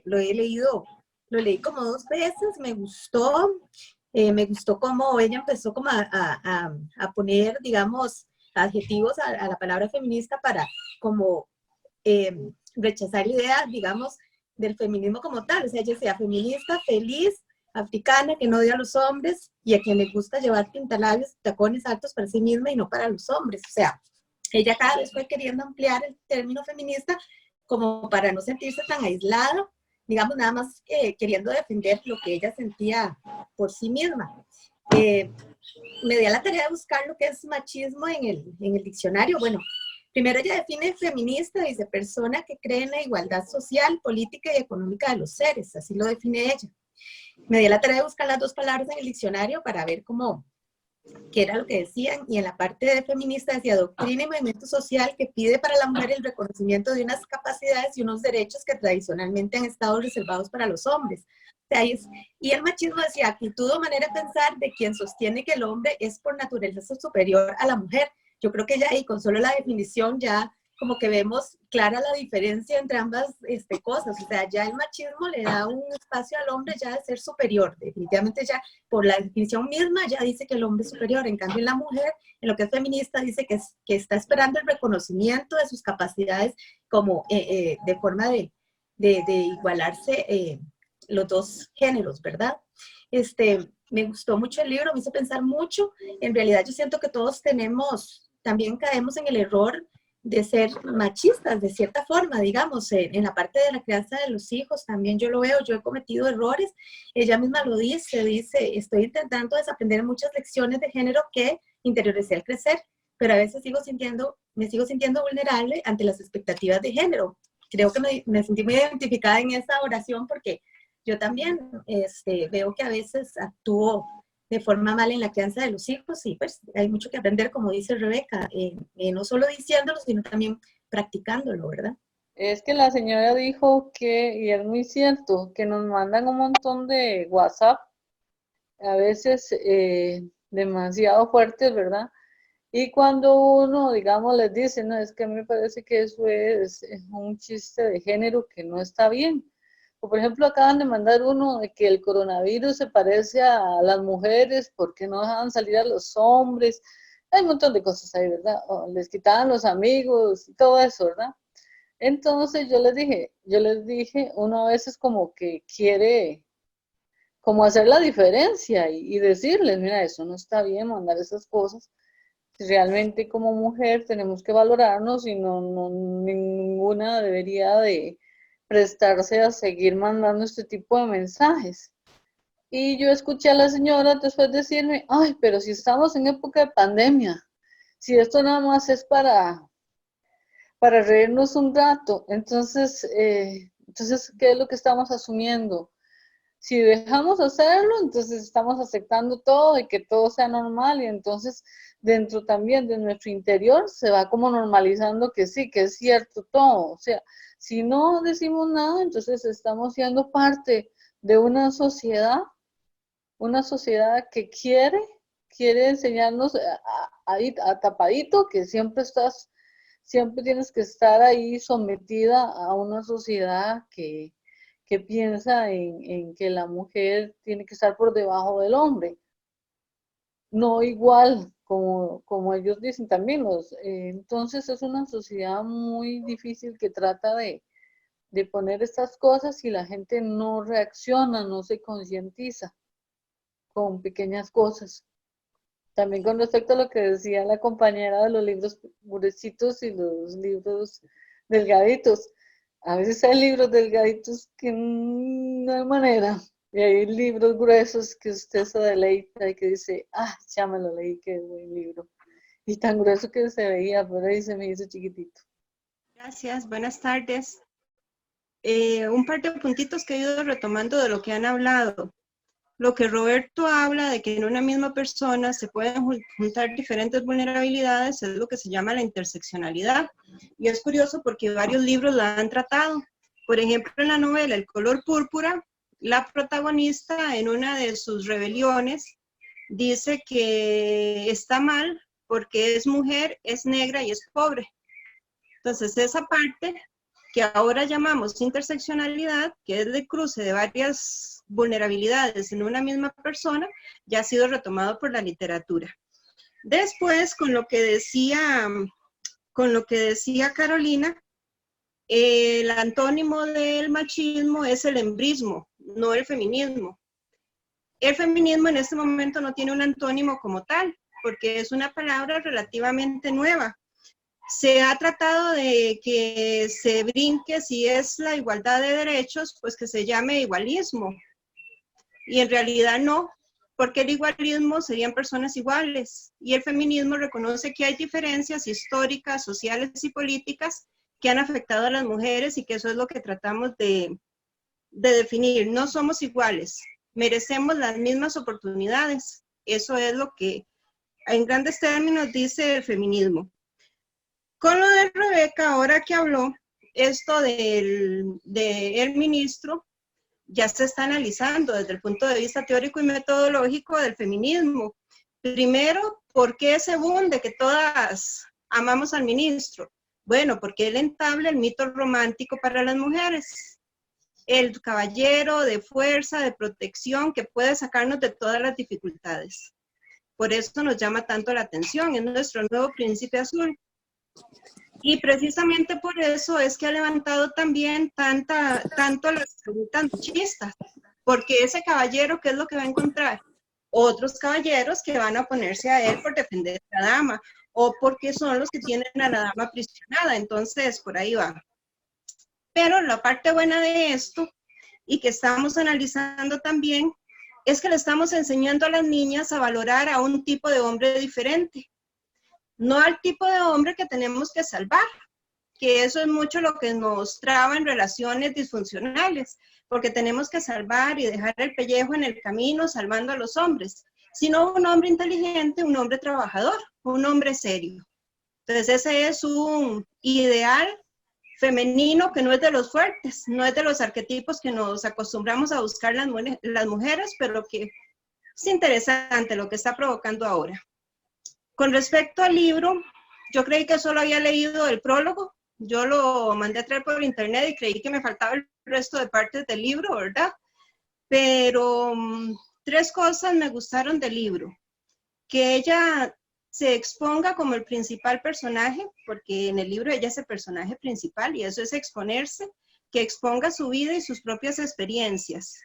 Lo he leído, lo leí como 2 veces, me gustó cómo ella empezó como a poner, digamos, adjetivos a la palabra feminista para como rechazar la idea, digamos, del feminismo como tal. O sea, ella decía feminista, feliz, africana, que no odia a los hombres y a quien le gusta llevar pintalabios, tacones altos para sí misma y no para los hombres. O sea, ella cada vez fue queriendo ampliar el término feminista como para no sentirse tan aislada, digamos, nada más queriendo defender lo que ella sentía por sí misma. Me di a la tarea de buscar lo que es machismo en el diccionario. Bueno, primero ella define feminista, dice persona que cree en la igualdad social, política y económica de los seres, así lo define ella. Me di a la tarea de buscar las 2 palabras en el diccionario para ver qué era lo que decían, y en la parte de feminista decía doctrina y movimiento social que pide para la mujer el reconocimiento de unas capacidades y unos derechos que tradicionalmente han estado reservados para los hombres. O sea, y el machismo decía actitud o manera de pensar de quien sostiene que el hombre es por naturaleza superior a la mujer. Yo creo que ya ahí con solo la definición ya como que vemos clara la diferencia entre ambas cosas. O sea, ya el machismo le da un espacio al hombre ya de ser superior. Definitivamente ya por la definición misma ya dice que el hombre es superior. En cambio, la mujer, en lo que es feminista, dice que está esperando el reconocimiento de sus capacidades como de forma de igualarse los 2 géneros, ¿verdad? me gustó mucho el libro, me hizo pensar mucho. En realidad yo siento que todos también caemos en el error de ser machistas, de cierta forma, digamos, en la parte de la crianza de los hijos, también yo lo veo, yo he cometido errores, ella misma lo dice, estoy intentando desaprender muchas lecciones de género que interioricé al crecer, pero a veces me sigo sintiendo vulnerable ante las expectativas de género. Creo que me sentí muy identificada en esa oración porque yo también veo que a veces actúo de forma mal en la crianza de los hijos y pues hay mucho que aprender, como dice Rebeca, no solo diciéndolo, sino también practicándolo, ¿verdad? Es que la señora dijo que, y es muy cierto, que nos mandan un montón de WhatsApp, a veces demasiado fuertes, ¿verdad? Y cuando uno, digamos, les dice, no, es que a mí me parece que eso es un chiste de género que no está bien. O por ejemplo, acaban de mandar uno de que el coronavirus se parece a las mujeres porque no dejaban salir a los hombres. Hay un montón de cosas ahí, ¿verdad? O les quitaban los amigos y todo eso, ¿verdad? Entonces yo les dije, uno a veces como que quiere como hacer la diferencia y decirles, mira, eso no está bien mandar esas cosas. Realmente como mujer tenemos que valorarnos y ninguna debería de prestarse a seguir mandando este tipo de mensajes. Y yo escuché a la señora después decirme, ay, pero si estamos en época de pandemia, si esto nada más es para reírnos un rato, entonces, ¿qué es lo que estamos asumiendo? Si dejamos hacerlo, entonces estamos aceptando todo y que todo sea normal y entonces dentro también de nuestro interior se va como normalizando que sí, que es cierto todo. O sea, si no decimos nada, entonces estamos siendo parte de una sociedad que quiere enseñarnos a tapadito, que siempre tienes que estar ahí sometida a una sociedad que piensa en que la mujer tiene que estar por debajo del hombre. No igual, como ellos dicen también. Entonces es una sociedad muy difícil que trata de poner estas cosas y la gente no reacciona, no se concientiza con pequeñas cosas. También con respecto a lo que decía la compañera de los libros gruesitos y los libros delgaditos. A veces hay libros delgaditos que no hay manera. Y hay libros gruesos que usted se deleita y que dice, ya me lo leí, qué buen libro. Y tan grueso que se veía, pero ahí se me hizo chiquitito. Gracias, buenas tardes. Un par de puntitos que he ido retomando de lo que han hablado. Lo que Roberto habla de que en una misma persona se pueden juntar diferentes vulnerabilidades es lo que se llama la interseccionalidad. Y es curioso porque varios libros la han tratado. Por ejemplo, en la novela El color púrpura, la protagonista en una de sus rebeliones dice que está mal porque es mujer, es negra y es pobre. Entonces, esa parte que ahora llamamos interseccionalidad, que es el cruce de varias vulnerabilidades en una misma persona, ya ha sido retomado por la literatura. Después, con lo que decía Carolina, el antónimo del machismo es el embrismo, no el feminismo. El feminismo en este momento no tiene un antónimo como tal, porque es una palabra relativamente nueva. Se ha tratado de que se brinque, si es la igualdad de derechos, pues que se llame igualismo. Y en realidad no, porque el igualismo serían personas iguales. Y el feminismo reconoce que hay diferencias históricas, sociales y políticas que han afectado a las mujeres y que eso es lo que tratamos de definir. No somos iguales, merecemos las mismas oportunidades. Eso es lo que en grandes términos dice el feminismo. Con lo de Rebeca, ahora que habló, esto del ministro ya se está analizando desde el punto de vista teórico y metodológico del feminismo. Primero, ¿por qué ese boom de que todas amamos al ministro? Bueno, porque él entabla el mito romántico para las mujeres. El caballero de fuerza, de protección, que puede sacarnos de todas las dificultades. Por eso nos llama tanto la atención, es nuestro nuevo príncipe azul. Y precisamente por eso es que ha levantado también tanto las preguntas machistas, porque ese caballero, ¿qué es lo que va a encontrar? otros caballeros que van a oponerse a él por defender a la dama, o porque son los que tienen a la dama aprisionada. Entonces, por ahí va. Pero la parte buena de esto, y que estamos analizando también, es que le estamos enseñando a las niñas a valorar a un tipo de hombre diferente, no al tipo de hombre que tenemos que salvar, que eso es mucho lo que nos traba en relaciones disfuncionales, porque tenemos que salvar y dejar el pellejo en el camino salvando a los hombres, sino un hombre inteligente, un hombre trabajador, un hombre serio. Entonces ese es un ideal femenino que no es de los fuertes, no es de los arquetipos que nos acostumbramos a buscar las mujeres, pero que es interesante lo que está provocando ahora. Con respecto al libro, yo creí que solo había leído el prólogo, yo lo mandé a traer por internet y creí que me faltaba el resto de partes del libro, ¿verdad? Pero 3 cosas me gustaron del libro. Que ella se exponga como el principal personaje, porque en el libro ella es el personaje principal y eso es exponerse, que exponga su vida y sus propias experiencias.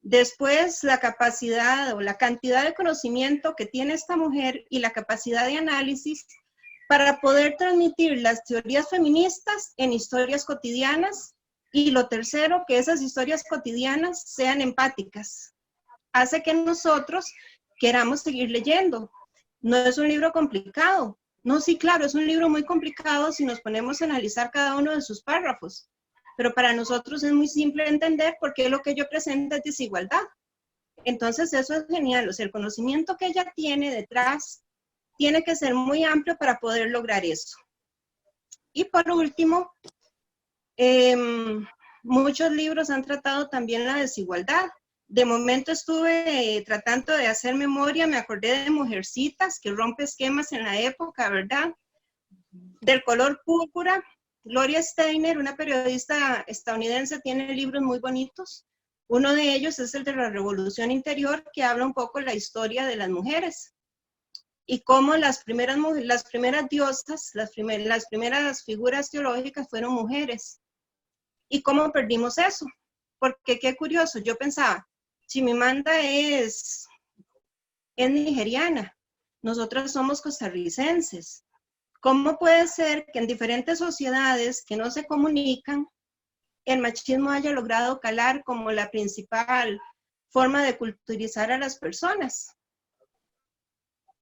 Después, la capacidad o la cantidad de conocimiento que tiene esta mujer y la capacidad de análisis para poder transmitir las teorías feministas en historias cotidianas. Y lo tercero, que esas historias cotidianas sean empáticas. Hace que nosotros queramos seguir leyendo. No es un libro complicado. No, sí, claro, es un libro muy complicado si nos ponemos a analizar cada uno de sus párrafos. Pero para nosotros es muy simple entender porque lo que yo presento es desigualdad. Entonces eso es genial. O sea, el conocimiento que ella tiene detrás tiene que ser muy amplio para poder lograr eso. Y por último, muchos libros han tratado también la desigualdad. De momento estuve tratando de hacer memoria, me acordé de Mujercitas, que rompe esquemas en la época, ¿verdad? Del color púrpura, Gloria Steiner, una periodista estadounidense, tiene libros muy bonitos. Uno de ellos es el de la Revolución Interior, que habla un poco la historia de las mujeres y cómo las primeras diosas, las primeras figuras teológicas fueron mujeres. Y cómo perdimos eso. Porque qué curioso, yo pensaba, Chimamanda es nigeriana, nosotros somos costarricenses. ¿Cómo puede ser que en diferentes sociedades que no se comunican, el machismo haya logrado calar como la principal forma de culturizar a las personas?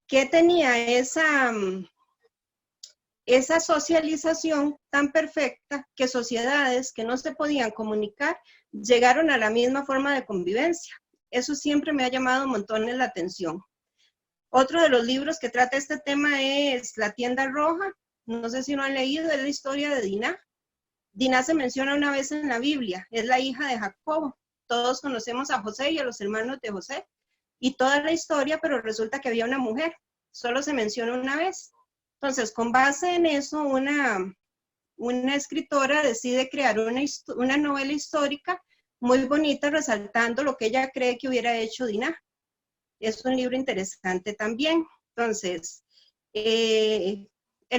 ¿Qué tenía esa socialización tan perfecta que sociedades que no se podían comunicar llegaron a la misma forma de convivencia? Eso siempre me ha llamado montones la atención. Otro de los libros que trata este tema es La tienda roja. No sé si lo han leído, es la historia de Diná. Diná se menciona una vez en la Biblia, es la hija de Jacobo. Todos conocemos a José y a los hermanos de José y toda la historia, pero resulta que había una mujer, solo se menciona una vez. Entonces, con base en eso, una escritora decide crear una novela histórica muy bonita, resaltando lo que ella cree que hubiera hecho Diná. Es un libro interesante también. Entonces, el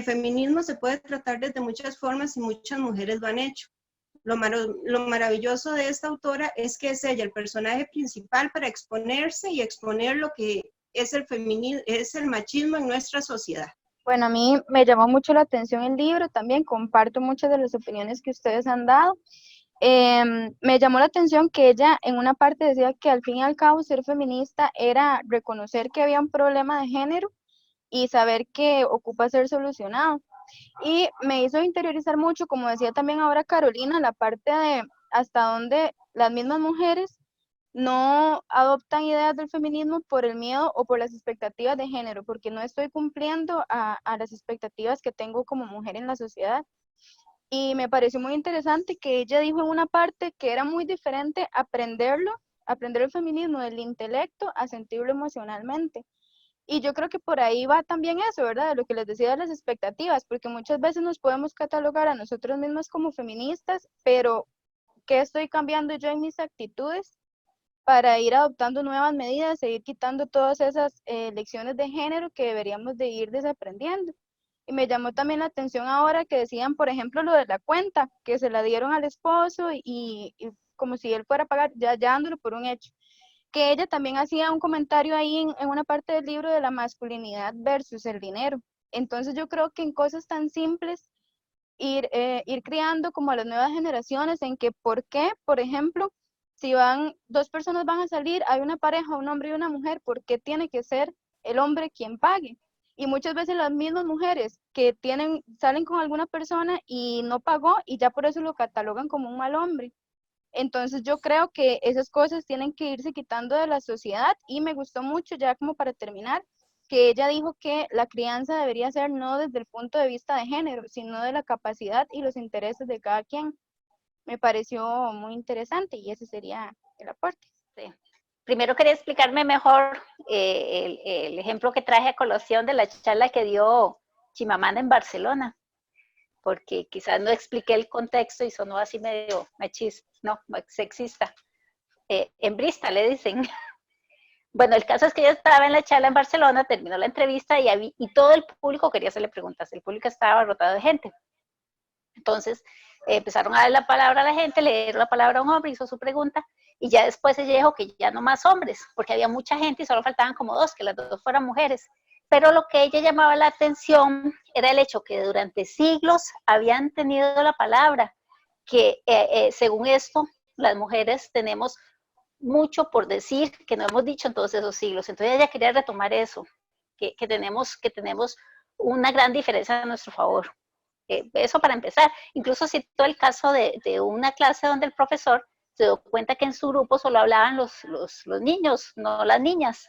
feminismo se puede tratar desde muchas formas y muchas mujeres lo han hecho. Lo maravilloso de esta autora es que es ella el personaje principal para exponerse y exponer lo que es el feminismo, es el machismo en nuestra sociedad. Bueno, a mí me llamó mucho la atención el libro también, comparto muchas de las opiniones que ustedes han dado. Me llamó la atención que ella en una parte decía que al fin y al cabo ser feminista era reconocer que había un problema de género y saber que ocupa ser solucionado. Y me hizo interiorizar mucho, como decía también ahora Carolina, la parte de hasta dónde las mismas mujeres no adoptan ideas del feminismo por el miedo o por las expectativas de género, porque no estoy cumpliendo a las expectativas que tengo como mujer en la sociedad. Y me pareció muy interesante que ella dijo en una parte que era muy diferente aprender el feminismo del intelecto a sentirlo emocionalmente. Y yo creo que por ahí va también eso, ¿verdad? De lo que les decía de las expectativas, porque muchas veces nos podemos catalogar a nosotros mismos como feministas, pero ¿qué estoy cambiando yo en mis actitudes para ir adoptando nuevas medidas e ir quitando todas esas lecciones de género que deberíamos de ir desaprendiendo? Y me llamó también la atención ahora que decían, por ejemplo, lo de la cuenta, que se la dieron al esposo y como si él fuera a pagar, ya dándolo por un hecho. que ella también hacía un comentario ahí en una parte del libro de la masculinidad versus el dinero. Entonces yo creo que en cosas tan simples, ir criando como a las nuevas generaciones en que por qué, por ejemplo, si dos personas van a salir, hay una pareja, un hombre y una mujer, ¿por qué tiene que ser el hombre quien pague? Y muchas veces las mismas mujeres que salen con alguna persona y no pagó y ya por eso lo catalogan como un mal hombre. Entonces yo creo que esas cosas tienen que irse quitando de la sociedad y me gustó mucho, ya como para terminar, que ella dijo que la crianza debería ser no desde el punto de vista de género, sino de la capacidad y los intereses de cada quien. Me pareció muy interesante y ese sería el aporte. Sí. Primero quería explicarme mejor el ejemplo que traje a colación de la charla que dio Chimamanda en Barcelona, porque quizás no expliqué el contexto y sonó así medio machista, no, sexista. Hembrista le dicen. Bueno, el caso es que ella estaba en la charla en Barcelona, terminó la entrevista y todo el público quería hacerle preguntas. El público estaba abarrotado de gente. Entonces empezaron a dar la palabra a la gente, le dieron la palabra a un hombre, hizo su pregunta y ya después ella dijo que ya no más hombres, porque había mucha gente y solo faltaban como dos, que las dos fueran mujeres. Pero lo que ella llamaba la atención era el hecho que durante siglos habían tenido la palabra, que según esto, las mujeres tenemos mucho por decir que no hemos dicho en todos esos siglos. Entonces ella quería retomar eso, que tenemos una gran diferencia a nuestro favor. Eso para empezar. Incluso citó el caso de una clase donde el profesor se dio cuenta que en su grupo solo hablaban los niños, no las niñas.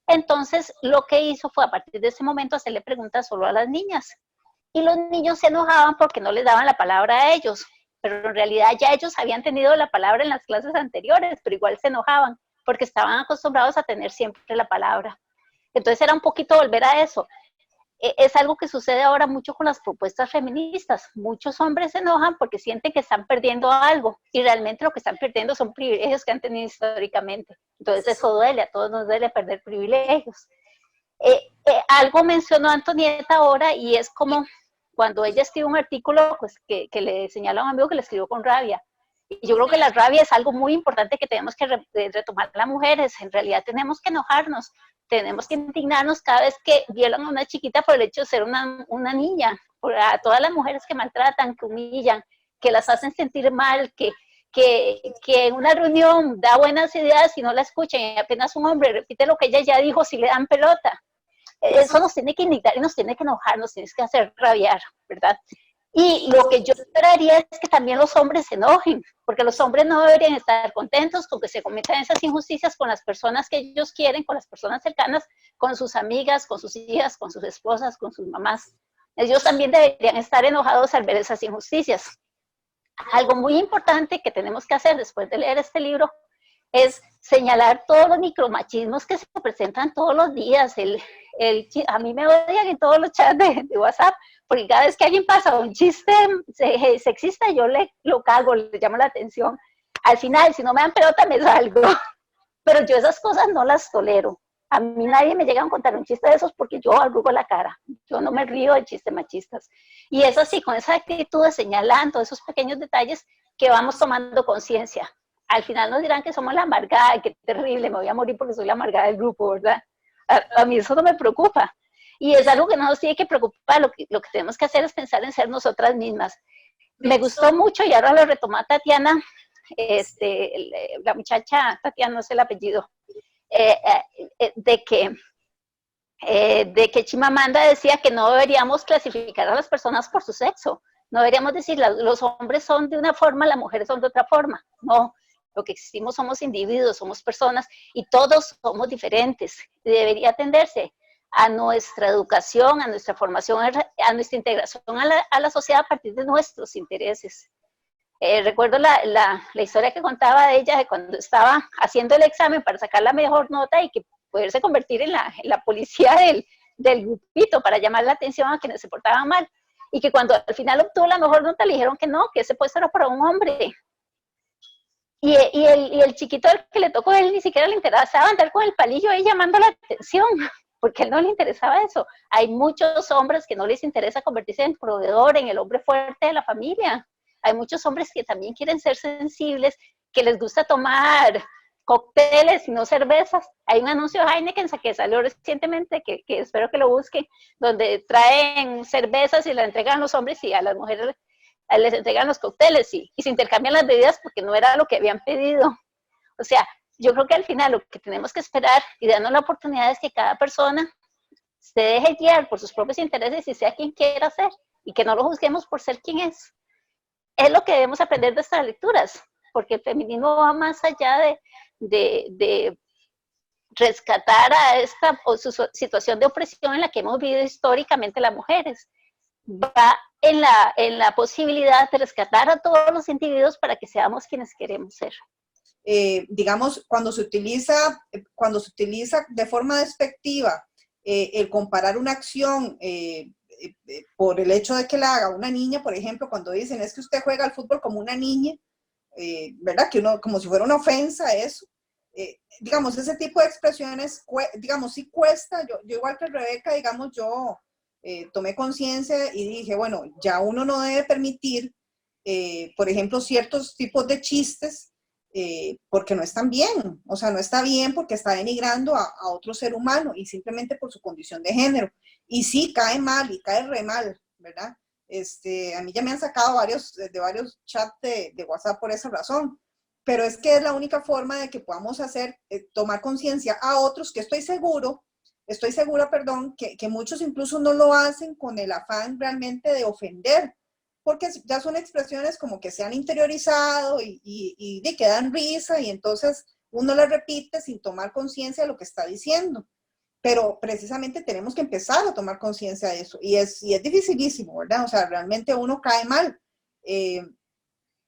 Entonces lo que hizo fue a partir de ese momento hacerle preguntas solo a las niñas. Y los niños se enojaban porque no les daban la palabra a ellos. Pero en realidad ya ellos habían tenido la palabra en las clases anteriores, pero igual se enojaban porque estaban acostumbrados a tener siempre la palabra. Entonces era un poquito volver a eso. Es algo que sucede ahora mucho con las propuestas feministas. Muchos hombres se enojan porque sienten que están perdiendo algo y realmente lo que están perdiendo son privilegios que han tenido históricamente. Entonces eso duele, a todos nos duele perder privilegios. Algo mencionó Antonieta ahora y es como cuando ella escribe un artículo pues, que le señala a un amigo que le escribió con rabia. Y yo creo que la rabia es algo muy importante que tenemos que retomar las mujeres. En realidad tenemos que enojarnos, tenemos que indignarnos cada vez que violan a una chiquita por el hecho de ser una niña, por a todas las mujeres que maltratan, que humillan, que las hacen sentir mal, que en una reunión da buenas ideas y no la escuchan, y apenas un hombre repite lo que ella ya dijo, si le dan pelota. Eso nos tiene que indignar y nos tiene que enojar, nos tiene que hacer rabiar, ¿verdad? Y lo que yo esperaría es que también los hombres se enojen, porque los hombres no deberían estar contentos con que se cometan esas injusticias con las personas que ellos quieren, con las personas cercanas, con sus amigas, con sus hijas, con sus esposas, con sus mamás. Ellos también deberían estar enojados al ver esas injusticias. Algo muy importante que tenemos que hacer después de leer este libro es señalar todos los micromachismos que se presentan todos los días. A mí me odian en todos los chats de WhatsApp, porque cada vez que alguien pasa un chiste sexista, yo lo cago, le llamo la atención. Al final, si no me dan pelota, me salgo. Pero yo esas cosas no las tolero. A mí nadie me llega a contar un chiste de esos porque yo arrugo la cara. Yo no me río de chistes machistas. Y es así, con esa actitud de señalando esos pequeños detalles que vamos tomando conciencia. Al final nos dirán que somos la amargada, qué terrible, me voy a morir porque soy la amargada del grupo, ¿verdad? A mí eso no me preocupa. Y es algo que no nos tiene que preocupar, lo que tenemos que hacer es pensar en ser nosotras mismas. Me gustó mucho, y ahora lo retoma Tatiana, la muchacha, Tatiana, no sé el apellido, de que Chimamanda decía que no deberíamos clasificar a las personas por su sexo. No deberíamos decir, los hombres son de una forma, las mujeres son de otra forma. No, lo que existimos somos individuos, somos personas y todos somos diferentes. Y debería atenderse a nuestra educación, a nuestra formación, a nuestra integración a la sociedad a partir de nuestros intereses. Recuerdo la historia que contaba de ella de cuando estaba haciendo el examen para sacar la mejor nota y que poderse convertir en la policía del grupito para llamar la atención a quienes se portaban mal. Y que cuando al final obtuvo la mejor nota le dijeron que no, que ese puesto era para un hombre. Y el chiquito al que le tocó, él ni siquiera le interesaba andar con el palillo ahí llamando la atención, porque a él no le interesaba eso. Hay muchos hombres que no les interesa convertirse en proveedor, en el hombre fuerte de la familia. Hay muchos hombres que también quieren ser sensibles, que les gusta tomar cócteles y no cervezas. Hay un anuncio de Heineken que salió recientemente, que espero que lo busquen, donde traen cervezas y las entregan a los hombres y a las mujeres les entregan los cócteles y se intercambian las bebidas porque no era lo que habían pedido. O sea, yo creo que al final lo que tenemos que esperar y darnos la oportunidad es que cada persona se deje guiar por sus propios intereses y sea quien quiera ser, y que no lo juzguemos por ser quien es. Es lo que debemos aprender de estas lecturas, porque el feminismo va más allá de rescatar a esta situación de opresión en la que hemos vivido históricamente las mujeres. Va en la posibilidad de rescatar a todos los individuos para que seamos quienes queremos ser. Digamos, cuando se utiliza de forma despectiva el comparar una acción por el hecho de que la haga una niña, por ejemplo, cuando dicen es que usted juega al fútbol como una niña, ¿verdad? Que uno, como si fuera una ofensa eso. Digamos, ese tipo de expresiones, digamos, sí cuesta. Yo igual que Rebeca, digamos, yo tomé conciencia y dije, bueno, ya uno no debe permitir, por ejemplo, ciertos tipos de chistes, porque no están bien. O sea, no está bien porque está denigrando a otro ser humano y simplemente por su condición de género. Y sí, cae mal y cae re mal, ¿verdad? A mí ya me han sacado de varios chats de WhatsApp por esa razón. Pero es que es la única forma de que podamos tomar conciencia a otros, que estoy segura, perdón, que muchos incluso no lo hacen con el afán realmente de ofender, porque ya son expresiones como que se han interiorizado y que dan risa, y entonces uno las repite sin tomar conciencia de lo que está diciendo. Pero precisamente tenemos que empezar a tomar conciencia de eso, y es dificilísimo, ¿verdad? O sea, realmente uno cae mal.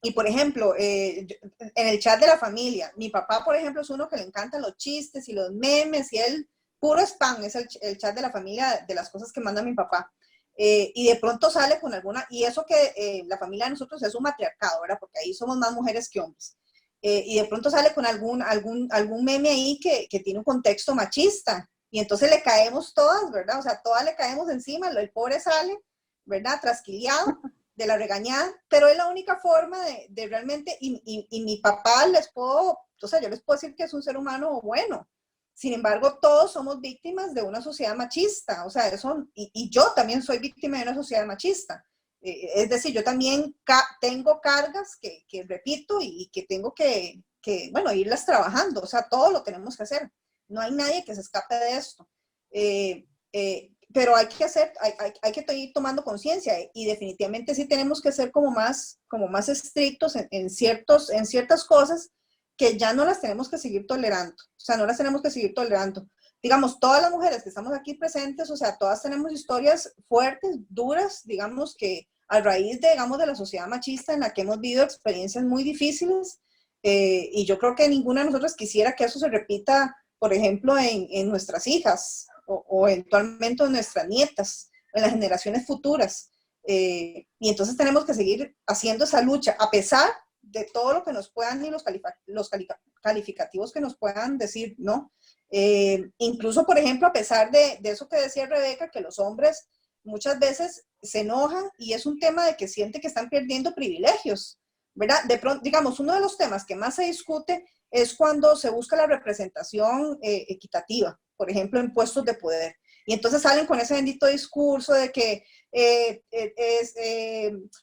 Y por ejemplo, en el chat de la familia, mi papá, por ejemplo, es uno que le encantan los chistes y los memes, y él, puro spam, es el chat de la familia, de las cosas que manda mi papá. Y de pronto sale con alguna, y eso que la familia de nosotros es un matriarcado, ¿verdad? Porque ahí somos más mujeres que hombres. Y de pronto sale con algún meme ahí que tiene un contexto machista, y entonces le caemos todas, ¿verdad? O sea, todas le caemos encima, el pobre sale, ¿verdad? Trasquilado de la regañada, pero es la única forma de realmente, y mi papá yo les puedo decir que es un ser humano bueno. Sin embargo, todos somos víctimas de una sociedad machista, o sea, y yo también soy víctima de una sociedad machista. Es decir, yo también tengo cargas que repito y que tengo que, bueno, irlas trabajando, o sea, todo lo tenemos que hacer. No hay nadie que se escape de esto. Pero hay que ir tomando conciencia, y definitivamente sí tenemos que ser como más estrictos en ciertas cosas que ya no las tenemos que seguir tolerando. O sea, no las tenemos que seguir tolerando. Digamos, todas las mujeres que estamos aquí presentes, o sea, todas tenemos historias fuertes, duras, digamos, que a raíz de la sociedad machista en la que hemos vivido experiencias muy difíciles, y yo creo que ninguna de nosotros quisiera que eso se repita, por ejemplo, en nuestras hijas, o eventualmente en nuestras nietas, en las generaciones futuras. Y entonces tenemos que seguir haciendo esa lucha, a pesar de todo lo que nos puedan, y los calificativos que nos puedan decir, ¿no? Incluso, por ejemplo, a pesar de eso que decía Rebeca, que los hombres muchas veces se enojan, y es un tema de que sienten que están perdiendo privilegios, ¿verdad? De pronto, digamos, uno de los temas que más se discute es cuando se busca la representación equitativa, por ejemplo, en puestos de poder. Y entonces salen con ese bendito discurso de que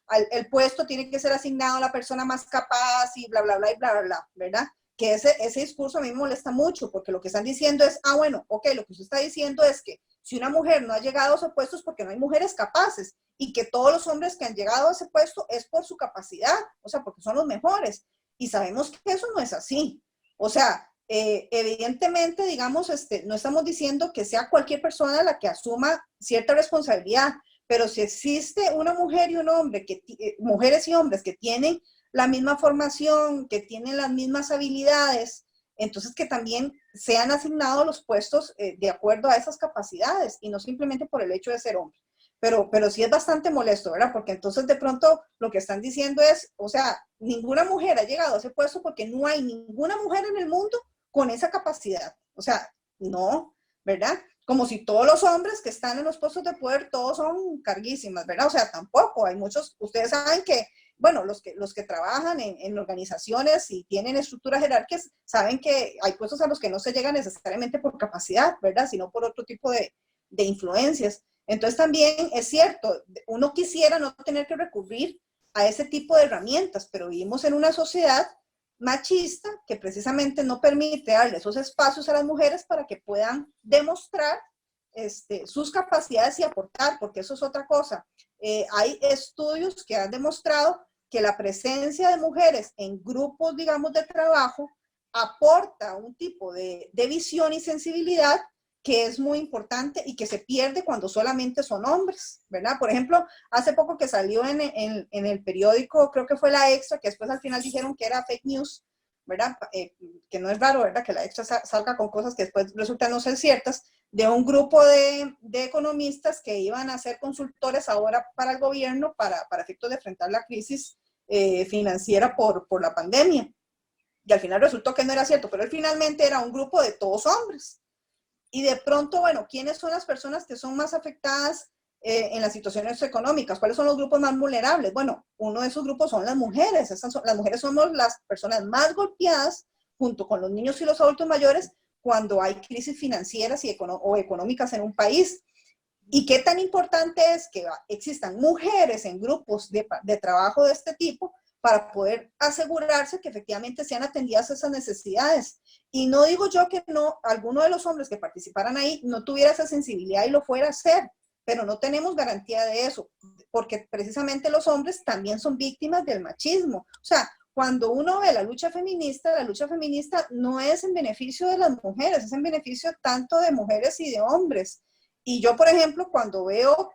el puesto tiene que ser asignado a la persona más capaz, y bla, bla, bla, y bla, bla, bla, ¿verdad? Que ese discurso a mí me molesta mucho, porque lo que están diciendo es, bueno, ok, lo que usted está diciendo es que si una mujer no ha llegado a ese puesto es porque no hay mujeres capaces, y que todos los hombres que han llegado a ese puesto es por su capacidad, o sea, porque son los mejores. Y sabemos que eso no es así. O sea, evidentemente, digamos, no estamos diciendo que sea cualquier persona la que asuma cierta responsabilidad, pero si existe una mujer y un hombre, mujeres y hombres que tienen la misma formación, que tienen las mismas habilidades, entonces que también sean asignados los puestos de acuerdo a esas capacidades, y no simplemente por el hecho de ser hombre. Pero sí es bastante molesto, ¿verdad? Porque entonces de pronto lo que están diciendo es, o sea, ninguna mujer ha llegado a ese puesto porque no hay ninguna mujer en el mundo con esa capacidad. O sea, no, ¿verdad? Como si todos los hombres que están en los puestos de poder, todos son carguísimas, ¿verdad? O sea, tampoco. Hay muchos, ustedes saben que bueno, los que trabajan en organizaciones y tienen estructuras jerárquicas saben que hay puestos a los que no se llega necesariamente por capacidad, ¿verdad? Sino por otro tipo de influencias. Entonces también es cierto, uno quisiera no tener que recurrir a ese tipo de herramientas, pero vivimos en una sociedad machista que precisamente no permite darle esos espacios a las mujeres para que puedan demostrar sus capacidades y aportar, porque eso es otra cosa. Hay estudios que han demostrado que la presencia de mujeres en grupos, digamos, de trabajo aporta un tipo de visión y sensibilidad que es muy importante y que se pierde cuando solamente son hombres, ¿verdad? Por ejemplo, hace poco que salió en el periódico, creo que fue La Extra, que después al final dijeron que era fake news, ¿verdad? Que no es raro, ¿verdad? Que La Extra salga con cosas que después resultan no ser ciertas, de un grupo de economistas que iban a ser consultores ahora para el gobierno para efectos de enfrentar la crisis financiera por la pandemia. Y al final resultó que no era cierto, pero él finalmente era un grupo de todos hombres. Y de pronto, bueno, ¿quiénes son las personas que son más afectadas en las situaciones económicas? ¿Cuáles son los grupos más vulnerables? Bueno, uno de esos grupos son las mujeres. Las mujeres somos las personas más golpeadas, junto con los niños y los adultos mayores, cuando hay crisis financieras o económicas en un país. ¿Y qué tan importante es que existan mujeres en grupos de trabajo de este tipo para poder asegurarse que efectivamente sean atendidas esas necesidades? Y no digo yo que no, alguno de los hombres que participaran ahí no tuviera esa sensibilidad y lo fuera a hacer, pero no tenemos garantía de eso, porque precisamente los hombres también son víctimas del machismo. O sea, cuando uno ve la lucha feminista no es en beneficio de las mujeres, es en beneficio tanto de mujeres y de hombres. Y yo, por ejemplo, cuando veo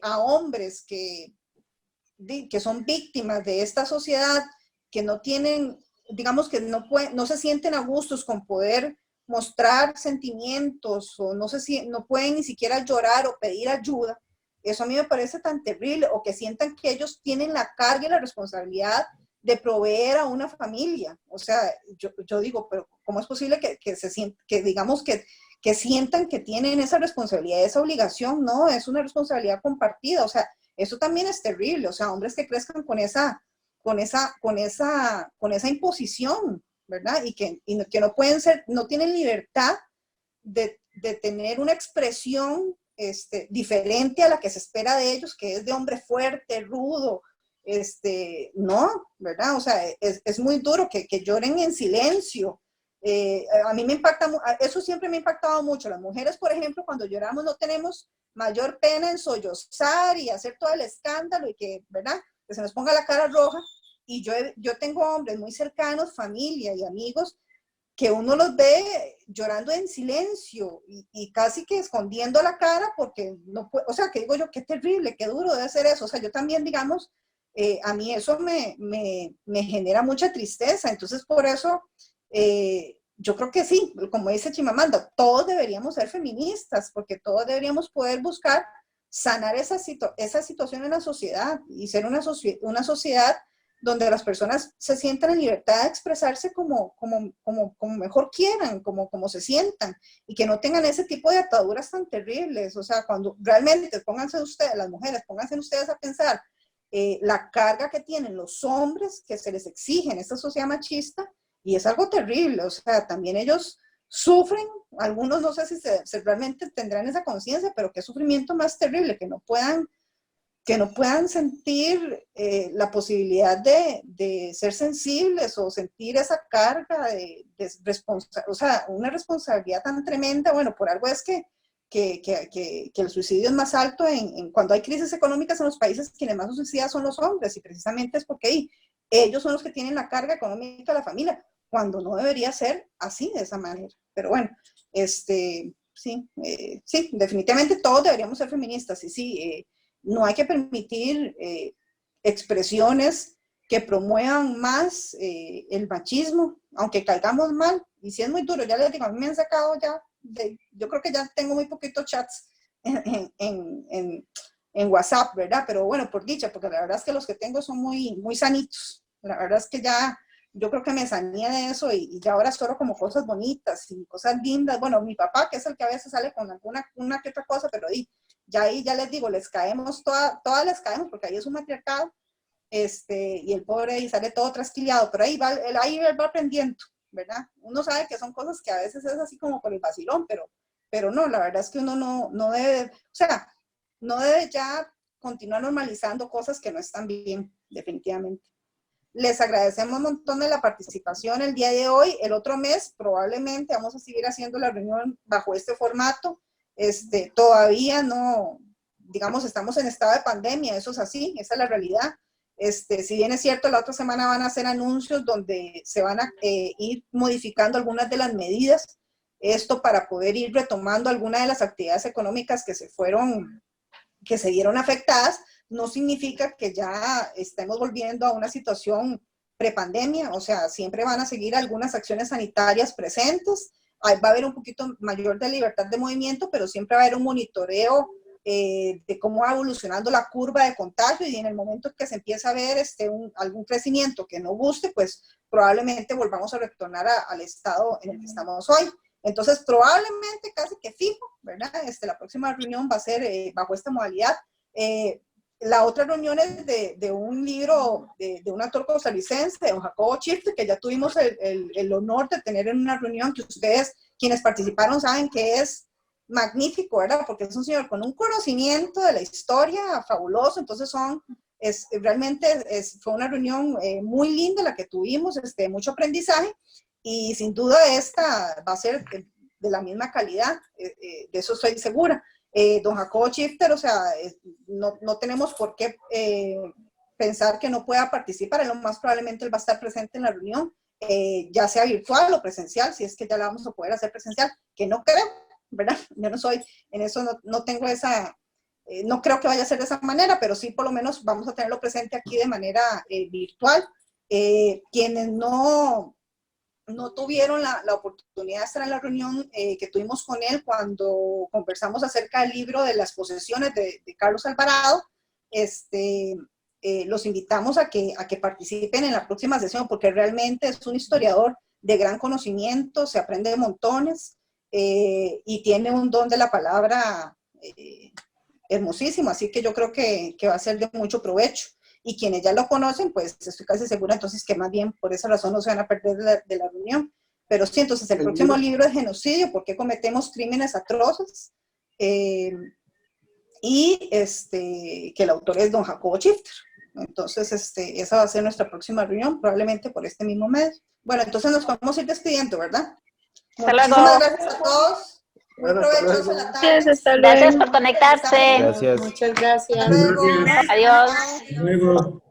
a hombres que son víctimas de esta sociedad, que no tienen, digamos que no se sienten a gustos con poder mostrar sentimientos, o no pueden ni siquiera llorar o pedir ayuda, eso a mí me parece tan terrible, o que sientan que ellos tienen la carga y la responsabilidad de proveer a una familia. O sea, yo digo, pero ¿cómo es posible que sientan que tienen esa responsabilidad, esa obligación? No, es una responsabilidad compartida. O sea, eso también es terrible. O sea, hombres que crezcan con esa imposición, ¿verdad? Y que no tienen libertad de tener una expresión diferente a la que se espera de ellos, que es de hombre fuerte, rudo. No, ¿verdad? O sea, es muy duro que lloren en silencio. A mí me impacta, eso siempre me ha impactado mucho. Las mujeres, por ejemplo, cuando lloramos no tenemos mayor pena en sollozar y hacer todo el escándalo y que, ¿verdad? Que se nos ponga la cara roja. Y yo tengo hombres muy cercanos, familia y amigos, que uno los ve llorando en silencio y casi que escondiendo la cara porque no puede, o sea, que digo yo, qué terrible, qué duro debe ser eso. O sea, yo también, digamos, a mí eso me genera mucha tristeza. Entonces, por eso, yo creo que sí, como dice Chimamanda, todos deberíamos ser feministas, porque todos deberíamos poder buscar sanar esa situación en la sociedad y ser una sociedad donde las personas se sientan en libertad de expresarse como mejor quieran, como se sientan, y que no tengan ese tipo de ataduras tan terribles. O sea, cuando realmente pónganse ustedes, las mujeres, pónganse ustedes a pensar la carga que tienen los hombres que se les exige en esta sociedad machista, y es algo terrible. O sea, también ellos sufren, algunos no sé si realmente tendrán esa conciencia, pero qué sufrimiento más terrible, que no puedan sentir la posibilidad de ser sensibles o sentir esa carga o sea, una responsabilidad tan tremenda. Bueno, por algo es que el suicidio es más alto cuando hay crisis económicas en los países, quienes más suicidan son los hombres, y precisamente es porque ellos son los que tienen la carga económica de la familia, cuando no debería ser así, de esa manera. Pero bueno, sí, definitivamente todos deberíamos ser feministas, y sí, no hay que permitir expresiones que promuevan más el machismo, aunque caigamos mal. Y si es muy duro, ya les digo, a mí me han sacado yo creo que ya tengo muy poquitos chats en WhatsApp, ¿verdad? Pero bueno, por dicha, porque la verdad es que los que tengo son muy, muy sanitos. La verdad es que ya, yo creo que me saneé de eso y ya ahora solo como cosas bonitas y cosas lindas. Bueno, mi papá, que es el que a veces sale con una que otra cosa, pero ya ahí ya les digo, les caemos, todas les caemos, porque ahí es un matriarcado. y el pobre y sale todo trasquilado, pero ahí él va aprendiendo, ¿verdad? Uno sabe que son cosas que a veces es así como por el vacilón, pero no, la verdad es que uno no debe, o sea, no debe ya continuar normalizando cosas que no están bien, definitivamente. Les agradecemos un montón de la participación el día de hoy. El otro mes probablemente vamos a seguir haciendo la reunión bajo este formato. Todavía no, digamos, estamos en estado de pandemia, eso es así, esa es la realidad. Si bien es cierto, la otra semana van a hacer anuncios donde se van a ir modificando algunas de las medidas, esto para poder ir retomando algunas de las actividades económicas que se vieron afectadas. No significa que ya estemos volviendo a una situación prepandemia, o sea, siempre van a seguir algunas acciones sanitarias presentes, va a haber un poquito mayor de libertad de movimiento, pero siempre va a haber un monitoreo de cómo va evolucionando la curva de contagio, y en el momento que se empieza a ver algún crecimiento que no guste, pues probablemente volvamos a retornar al estado en el que estamos hoy. Entonces, probablemente casi que fijo, ¿verdad? La próxima reunión va a ser bajo esta modalidad. La otra reunión es de un libro de un autor costarricense, de don Jacobo Schifter, que ya tuvimos el honor de tener en una reunión que ustedes, quienes participaron, saben que es magnífico, ¿verdad? Porque es un señor con un conocimiento de la historia fabuloso. Entonces realmente fue una reunión muy linda la que tuvimos, mucho aprendizaje, y sin duda esta va a ser de la misma calidad, de eso estoy segura. Don Jacobo Schifter, o sea, no tenemos por qué pensar que no pueda participar. Lo más probablemente él va a estar presente en la reunión, ya sea virtual o presencial, si es que ya la vamos a poder hacer presencial, que no creo, ¿verdad? Yo no soy, en eso no tengo esa, no creo que vaya a ser de esa manera, pero sí por lo menos vamos a tenerlo presente aquí de manera virtual. Quienes no tuvieron la oportunidad de estar en la reunión que tuvimos con él cuando conversamos acerca del libro de las posesiones de Carlos Alvarado, los invitamos a que participen en la próxima sesión, porque realmente es un historiador de gran conocimiento, se aprende de montones, y tiene un don de la palabra hermosísimo, así que yo creo que va a ser de mucho provecho. Y quienes ya lo conocen, pues estoy casi segura entonces que más bien por esa razón no se van a perder de la reunión. Pero sí, entonces el próximo libro es Genocidio, ¿por qué cometemos crímenes atroces? Y que el autor es don Jacobo Schifter. Entonces, esa va a ser nuestra próxima reunión, probablemente por este mismo mes. Bueno, entonces nos podemos ir despidiendo, ¿verdad? Muchísimas gracias a todos. Muy provechosa la tarde. Gracias por conectarse. Gracias. Muchas gracias. Hasta luego. Adiós. Hasta luego.